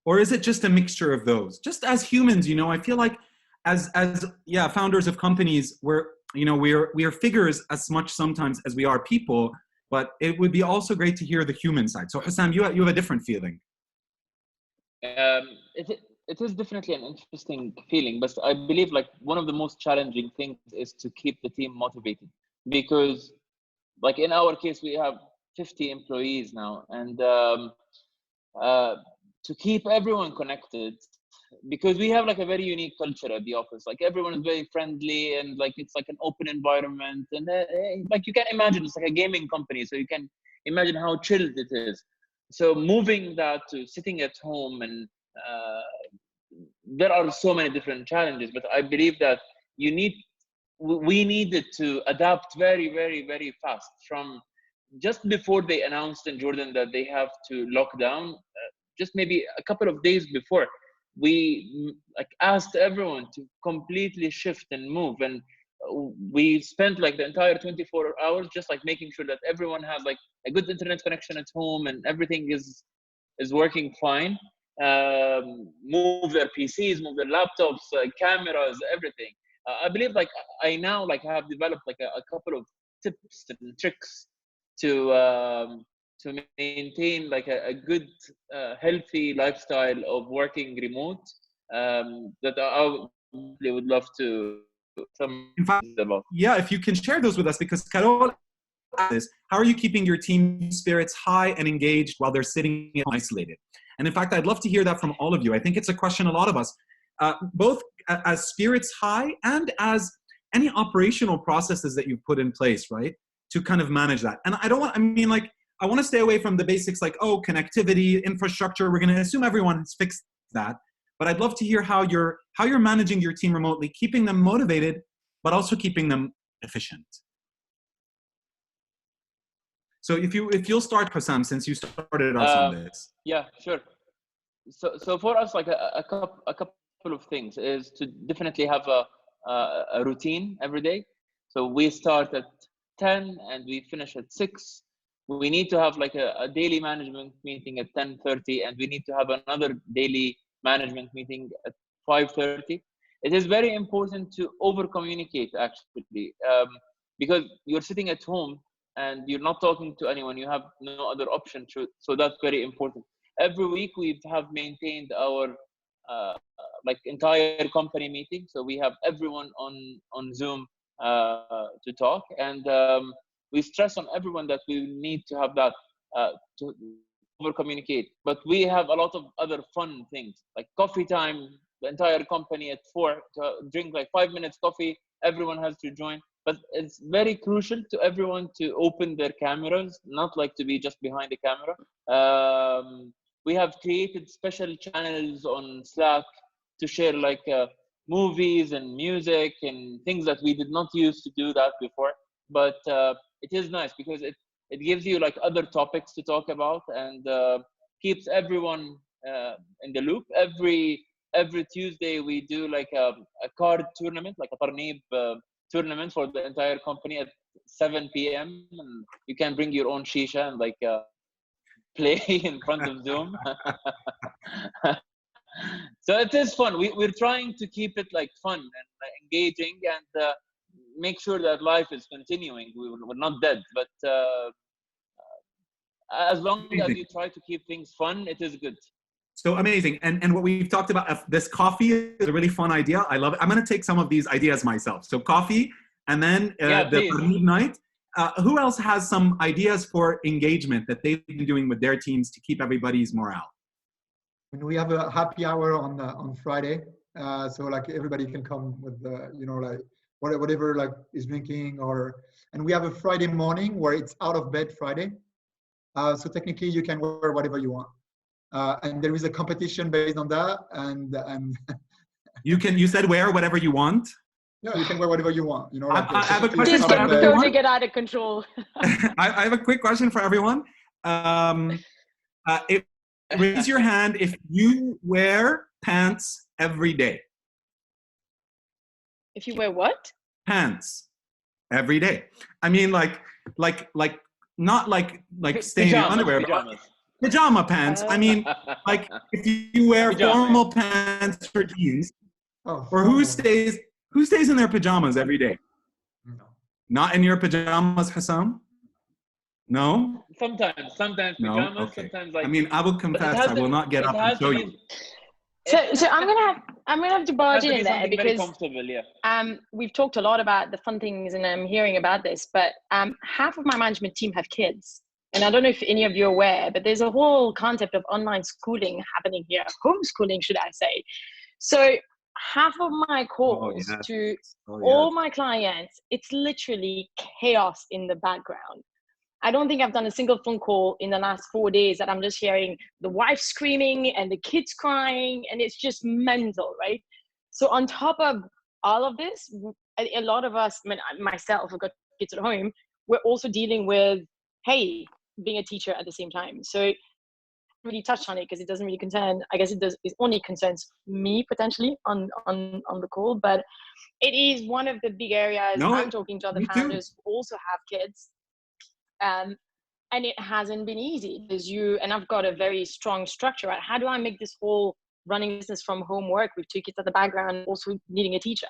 Or is it just a mixture of those? Just as humans, you know, I feel like as founders of companies, we're figures as much sometimes as we are people, but it would be also great to hear the human side. So Hussam, you have a different feeling. It is definitely an interesting feeling, but I believe like one of the most challenging things is to keep the team motivated, because like in our case, we have 50 employees now, and to keep everyone connected, because we have like a very unique culture at the office. Like everyone is very friendly, and like it's like an open environment, and like you can imagine it's like a gaming company, so you can imagine how chilled it is. So moving that to sitting at home, and there are so many different challenges, but I believe that we needed to adapt very, very, very fast. From just before they announced in Jordan that they have to lock down, just maybe a couple of days before, we like asked everyone to completely shift and move, and we spent like the entire 24 hours just like making sure that everyone has like a good internet connection at home and everything is working fine. Move their PCs, move their laptops, cameras, everything. I believe like I now like have developed like a couple of tips and tricks to maintain like a good healthy lifestyle of working remote, that I would love to some In fact, about. yeah, if you can share those with us, because Carol asked this, how are you keeping your team spirits high and engaged while they're sitting isolated? And in fact, I'd love to hear that from all of you. I think it's a question a lot of us, both as spirits high and as any operational processes that you've put in place, right, to kind of manage that. And I want to stay away from the basics like, oh, connectivity, infrastructure. We're going to assume everyone has fixed that. But I'd love to hear how you're managing your team remotely, keeping them motivated, but also keeping them efficient. So if you'll start, Hussam, since you started us on this. Yeah, sure. So for us, like a couple of things is to definitely have a routine every day. So we start at 10 and we finish at 6. We need to have like a daily management meeting at 10:30, and we need to have another daily management meeting at 5:30. It is very important to over communicate actually, because you're sitting at home and you're not talking to anyone. You have no other option so that's very important. Every week we have maintained our like entire company meeting, so we have everyone on Zoom to talk, and we stress on everyone that we need to have that to over communicate. But we have a lot of other fun things like coffee time, the entire company at 4 to drink like 5 minutes coffee. Everyone has to join, but it's very crucial to everyone to open their cameras, not like to be just behind the camera. We have created special channels on Slack to share like movies and music and things that we did not used to do that before. But it is nice because it gives you like other topics to talk about, and keeps everyone in the loop. Every Tuesday we do like a card tournament, like a Tarnib tournament for the entire company at 7 p.m. and you can bring your own shisha and like play in front of Zoom. So it is fun. We're trying to keep it like fun and engaging, and make sure that life is continuing. We're not dead, but as long as you try to keep things fun, it is good. So amazing. And what we've talked about, this coffee is a really fun idea. I love it. I'm going to take some of these ideas myself. So coffee, and then the Tarnib night. Who else has some ideas for engagement that they've been doing with their teams to keep everybody's morale? And we have a happy hour on Friday, so like everybody can come with like whatever like is drinking and we have a Friday morning where it's out of bed Friday. So technically you can wear whatever you want, and there is a competition based on that. And you said wear whatever you want. Yeah, you can wear whatever you want. Like I have a question just for get everyone. to get out of control. I have a quick question for everyone. Raise your hand if you wear pants every day. If you wear what? Pants every day. I mean, like not like staying in your underwear, but pajama pants. I mean, like if you wear formal pants for jeans, or who stays in their pajamas every day? No. Not in your pajamas, Hussam? No? Sometimes pajamas, No? Okay. sometimes like. I mean, I will confess, I will not get up and show you. So I'm gonna have to barge in there because very comfortable, yeah. We've talked a lot about the fun things and I'm hearing about this, but half of my management team have kids. And I don't know if any of you are aware, but there's a whole concept of online schooling happening here, homeschooling, should I say. So half of my calls to all my clients, it's literally chaos in the background. I don't think I've done a single phone call in the last 4 days that I'm just hearing the wife screaming and the kids crying, and it's just mental, right? So on top of all of this, a lot of us, I mean, myself, I've got kids at home, we're also dealing with, hey, being a teacher at the same time. So really touched on it because it doesn't really concern, I guess it only concerns me potentially on the call, but it is one of the big areas. I'm talking to other founders who also have kids. And it hasn't been easy because and I've got a very strong structure, right? How do I make this whole running business from home work with 2 kids at the background, also needing a teacher?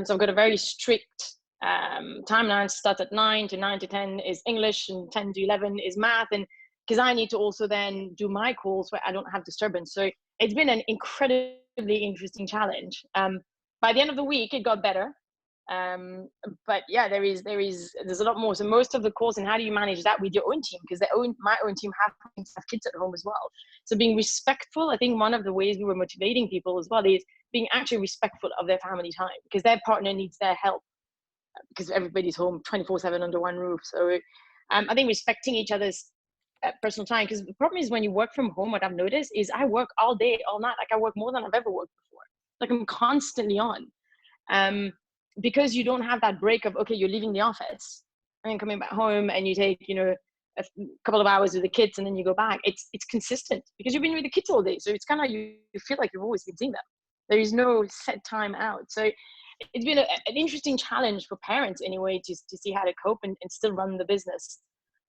So I've got a very strict timeline. Starts at 9 to 9 to 10 is English, and 10 to 11 is math. And because I need to also then do my calls where I don't have disturbance. So it's been an incredibly interesting challenge. By the end of the week, it got better. But yeah, there's a lot more. So most of the calls, and how do you manage that with your own team? Because my own team have kids at home as well. So being respectful, I think one of the ways we were motivating people as well is being actually respectful of their family time, because their partner needs their help because everybody's home 24/7 under one roof. So I think respecting each other's personal time, because the problem is when you work from home, what I've noticed is I work all day, all night. Like I work more than I've ever worked before. Like I'm constantly on. Because you don't have that break of, okay, you're leaving the office and coming back home and you take, a couple of hours with the kids and then you go back. It's consistent because you've been with the kids all day. So it's kind of, you feel like you've always been seeing them. There is no set time out. So it's been an interesting challenge for parents anyway, to see how to cope and still run the business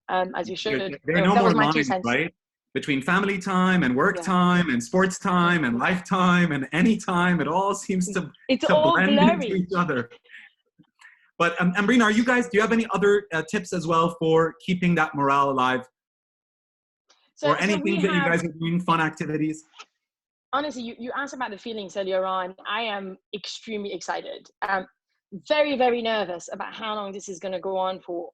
as you should. There are no more lines, right? Between family time and work time and sports time and lifetime and any time, it all seems to blend into each other. But Ambareen, do you have any other tips as well for keeping that morale alive? Or anything that you guys are doing, fun activities? Honestly, you asked about the feelings earlier on. I am extremely excited. Very, very nervous about how long this is going to go on for,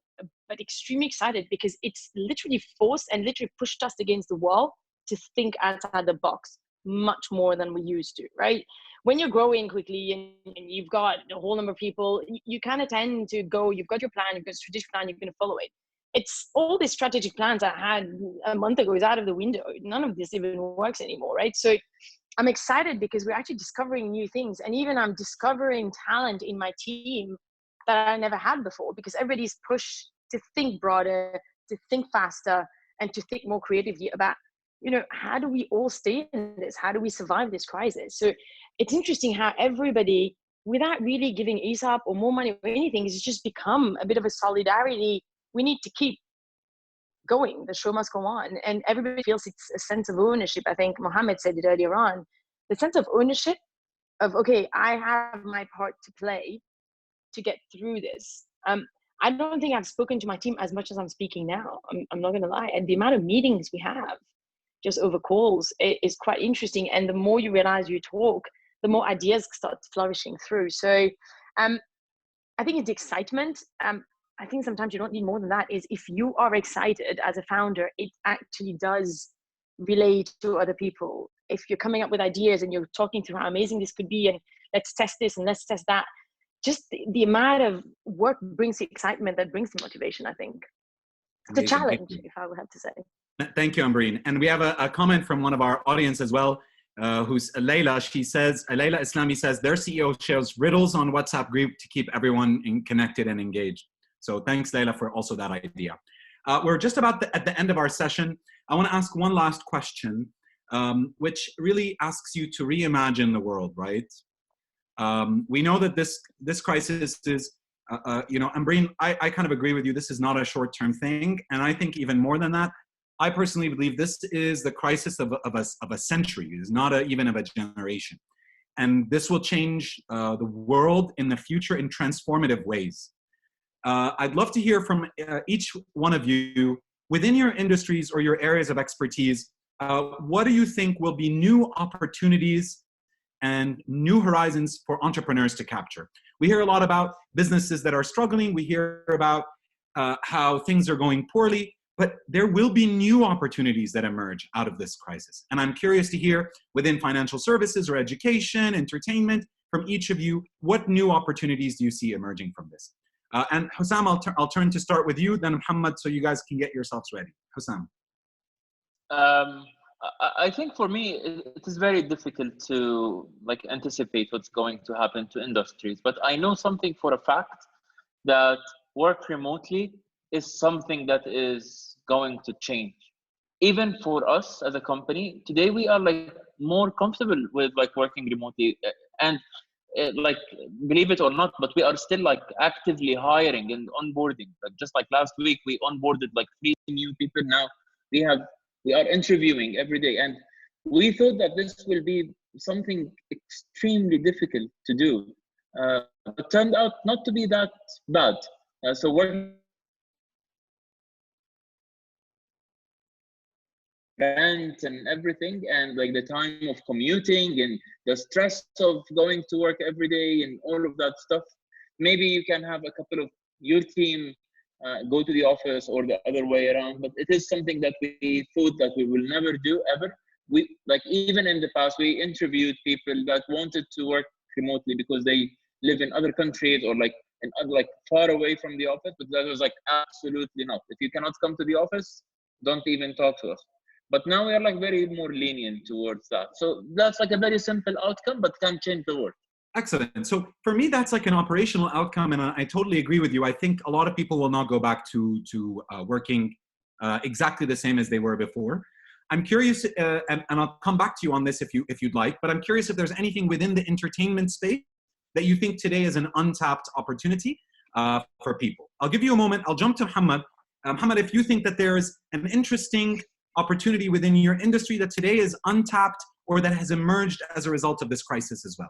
but extremely excited because it's literally forced and literally pushed us against the wall to think outside the box much more than we used to, right? When you're growing quickly and you've got a whole number of people, you kind of tend to go, you've got your plan, you've got a strategic plan, you're going to follow it. It's all these strategic plans I had a month ago is out of the window. None of this even works anymore, right? So I'm excited because we're actually discovering new things. And even I'm discovering talent in my team that I never had before, because everybody's pushed to think broader, to think faster, and to think more creatively about, how do we all stay in this? How do we survive this crisis? So it's interesting how everybody, without really giving ESOP or more money or anything, it's just become a bit of a solidarity. We need to keep going. The show must go on. And everybody feels it's a sense of ownership. I think Mohammed said it earlier on. The sense of ownership of, okay, I have my part to play to get through this. I don't think I've spoken to my team as much as I'm speaking now. I'm not going to lie. And the amount of meetings we have just over calls is quite interesting. And the more you realize you talk, the more ideas start flourishing through. So I think it's excitement. I think sometimes you don't need more than that. Is if you are excited as a founder, it actually does relate to other people. if you're coming up with ideas and you're talking through how amazing this could be, and let's test this and let's test that, just the amount of work brings the excitement that brings the motivation, I think. It's a challenge, if I would have to say. Thank you, Ambareen. And we have a comment from one of our audience as well, who's Layla. She says, Layla Islami says, their CEO shares riddles on WhatsApp group to keep everyone connected and engaged. So thanks, Layla, for also that idea. We're just about at the end of our session. I want to ask one last question, which really asks you to reimagine the world, right? We know that this crisis is, Ambareen, I kind of agree with you. This is not a short-term thing. And I think even more than that, I personally believe this is the crisis of a century. It is not even of a generation. And this will change the world in the future in transformative ways. I'd love to hear from each one of you, within your industries or your areas of expertise, what do you think will be new opportunities and new horizons for entrepreneurs to capture? We hear a lot about businesses that are struggling. We hear about how things are going poorly. But there will be new opportunities that emerge out of this crisis. And I'm curious to hear within financial services or education, entertainment, from each of you, what new opportunities do you see emerging from this? And Hussam, I'll turn to start with you, then Mohammed, so you guys can get yourselves ready. Hussam. I think for me, it is very difficult to anticipate what's going to happen to industries. But I know something for a fact, that work remotely is something that is going to change. Even for us as a company, today we are more comfortable with working remotely, and believe it or not, but we are still actively hiring and onboarding. Just last week, we onboarded 3 new people. Now we are interviewing every day, and we thought that this will be something extremely difficult to do. It turned out not to be that bad. So working rent and everything, and the time of commuting and the stress of going to work every day and all of that stuff. Maybe you can have a couple of your team go to the office or the other way around, but it is something that we thought that we will never do ever. We even in the past, we interviewed people that wanted to work remotely because they live in other countries or far away from the office, but that was absolutely not. If you cannot come to the office, don't even talk to us. But now we are very more lenient towards that. So that's a very simple outcome, but can change the world. Excellent. So for me, that's an operational outcome, and I totally agree with you. I think a lot of people will not go back to working exactly the same as they were before. I'm curious, and I'll come back to you on this if you'd like, but I'm curious if there's anything within the entertainment space that you think today is an untapped opportunity for people. I'll give you a moment. I'll jump to Mohammed. Mohammed, if you think that there's an interesting opportunity within your industry that today is untapped or that has emerged as a result of this crisis as well.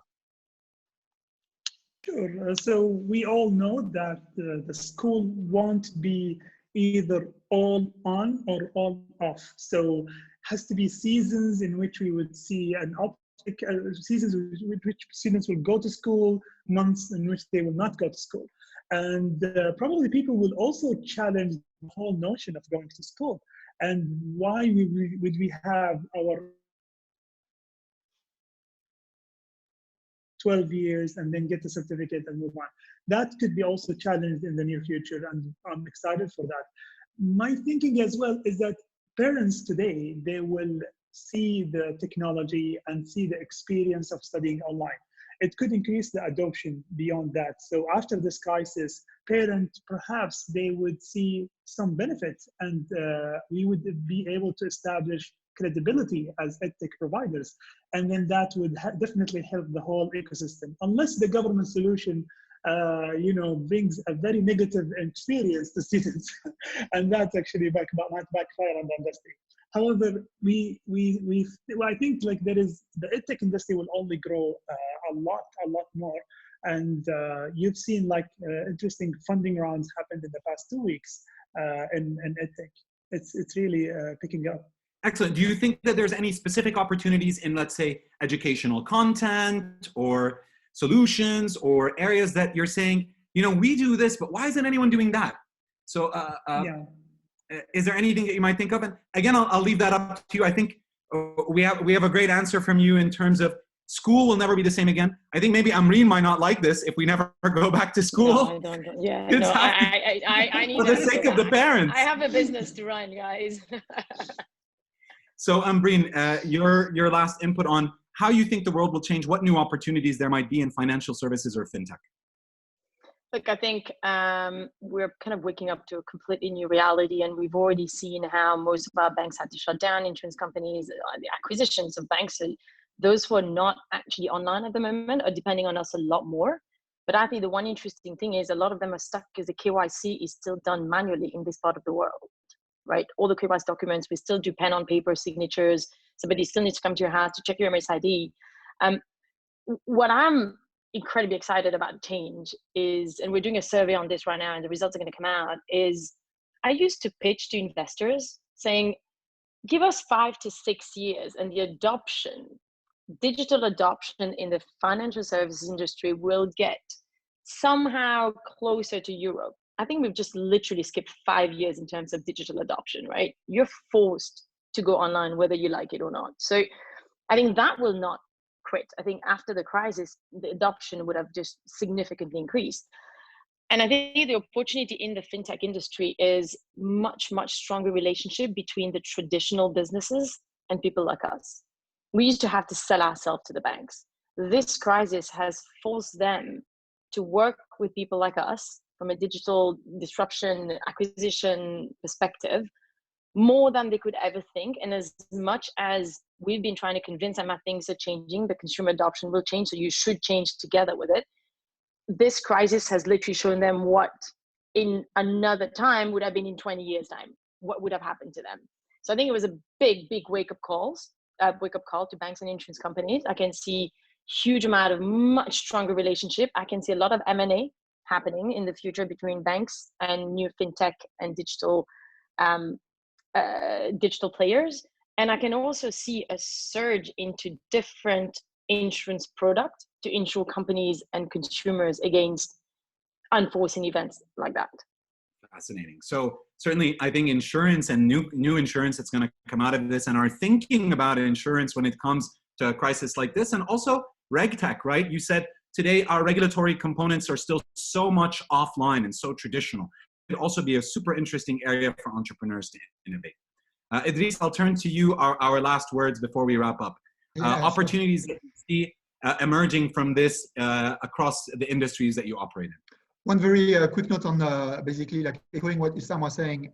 Sure. So we all know that the school won't be either all on or all off. So has to be seasons in which we would see an uptick, seasons in which students will go to school, months in which they will not go to school. And probably people will also challenge the whole notion of going to school. And why would we have our 12 years and then get the certificate and move on? That could be also challenged in the near future, and I'm excited for that. My thinking as well is that parents today, they will see the technology and see the experience of studying online. It could increase the adoption beyond that. So after this crisis, parents, perhaps they would see some benefits, and we would be able to establish credibility as edtech providers. And then that would definitely help the whole ecosystem, unless the government solution brings a very negative experience to students. And that's actually might backfire on the industry. However, I think the edtech industry will only grow a lot more. And you've seen interesting funding rounds happened in the past 2 weeks in edtech. It's really picking up. Excellent. Do you think that there's any specific opportunities in, let's say, educational content or solutions or areas that you're saying, we do this, but why isn't anyone doing that? So is there anything that you might think of? And again, I'll leave that up to you. I think we have a great answer from you in terms of school will never be the same again. I think maybe Ambareen might not like this if we never go back to school. No, I don't. Yeah, no, I need for the sake of the parents. I have a business to run, guys. So Ambareen, your last input on how you think the world will change, what new opportunities there might be in financial services or fintech. Look, I think we're kind of waking up to a completely new reality, and we've already seen how most of our banks had to shut down, insurance companies, the acquisitions of banks. Those who are not actually online at the moment are depending on us a lot more. But I think the one interesting thing is a lot of them are stuck because the KYC is still done manually in this part of the world, right? All the KYC documents, we still do pen on paper signatures. Somebody still needs to come to your house to check your MSID. What I'm incredibly excited about change is, and we're doing a survey on this right now and the results are going to come out, is I used to pitch to investors saying, give us 5 to 6 years and the digital adoption in the financial services industry will get somehow closer to Europe. I think we've just literally skipped 5 years in terms of digital adoption, right? You're forced to go online whether you like it or not. So I think that will not quit. I think after the crisis, the adoption would have just significantly increased. And I think the opportunity in the fintech industry is much, much stronger relationship between the traditional businesses and people like us. We used to have to sell ourselves to the banks. This crisis has forced them to work with people like us from a digital disruption, acquisition perspective, more than they could ever think. And as much as we've been trying to convince them that things are changing, the consumer adoption will change, so you should change together with it. This crisis has literally shown them what in another time would have been in 20 years' time, what would have happened to them. So I think it was a big, big wake-up call to banks and insurance companies. I can see huge amount of much stronger relationship. I can see a lot of M&A happening in the future between banks and new fintech and digital players. And I can also see a surge into different insurance products to insure companies and consumers against unforeseen events like that. Fascinating. So certainly I think insurance and new insurance that's going to come out of this, and our thinking about insurance when it comes to a crisis like this, and also RegTech, right? You said today our regulatory components are still so much offline and so traditional. It could also be a super interesting area for entrepreneurs to innovate. Idriss, I'll turn to you, our last words before we wrap up. Opportunities that you see emerging from this across the industries that you operate in. One very quick note on basically like echoing what Hussam was saying.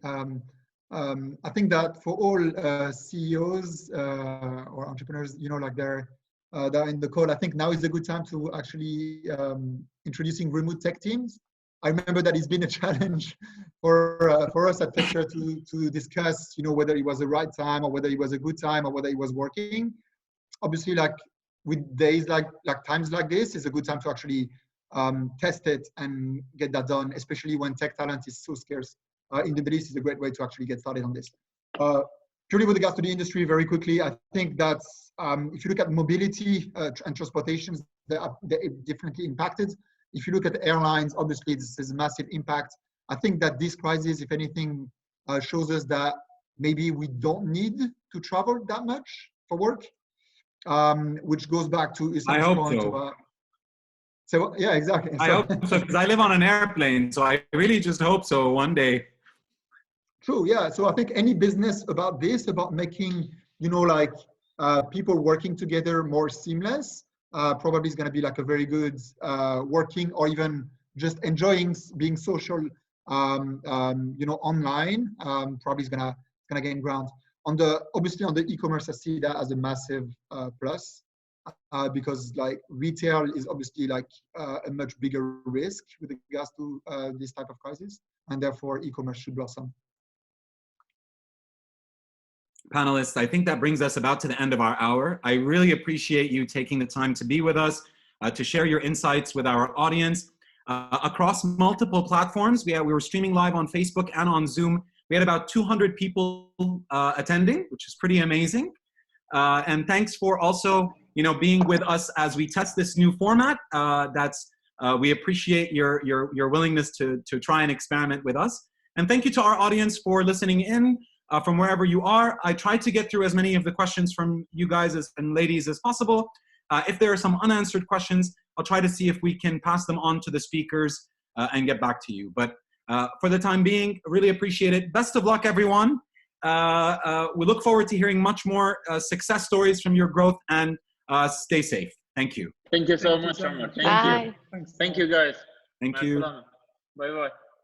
I think that for all CEOs or entrepreneurs, you know, like they're in the call, I think now is a good time to actually introducing remote tech teams. I remember that it's been a challenge for us at Fetchr to discuss, you know, whether it was the right time or whether it was a good time or whether it was working. Obviously, like with days like times like this, is a good time to actually test it and get that done, especially when tech talent is so scarce. In the Middle East is a great way to actually get started on this. Purely with regards to the industry, very quickly, I think that if you look at mobility and transportations, they're definitely impacted. If you look at airlines, obviously this is a massive impact. I think that this crisis, if anything, shows us that maybe we don't need to travel that much for work, which goes back to Husam's point about. So yeah, exactly. I hope so, because I live on an airplane, so I really just hope so one day. True, yeah. So I think any business about this, about making, you know, like people working together more seamless, probably is going to be like a very good working or even just enjoying being social, you know, online. Probably is gonna gain ground. Obviously on the e-commerce, I see that as a massive plus. Because like retail is obviously like a much bigger risk with regards to this type of crisis, and therefore e-commerce should blossom. Panelists, I think that brings us about to the end of our hour. I really appreciate you taking the time to be with us, to share your insights with our audience. Across multiple platforms, we were streaming live on Facebook and on Zoom. We had about 200 people attending, which is pretty amazing. And thanks for also, you know, being with us as we test this new format. We appreciate your willingness to try and experiment with us. And thank you to our audience for listening in. from wherever you are. I tried to get through as many of the questions from you guys and ladies as possible. If there are some unanswered questions, I'll try to see if we can pass them on to the speakers and get back to you. But for the time being, really appreciate it. Best of luck, everyone. We look forward to hearing much more success stories from your growth, and stay safe. Thank you. Thank you so much, Omar. Thank you. Thank you, guys. Thank you. Bye-bye.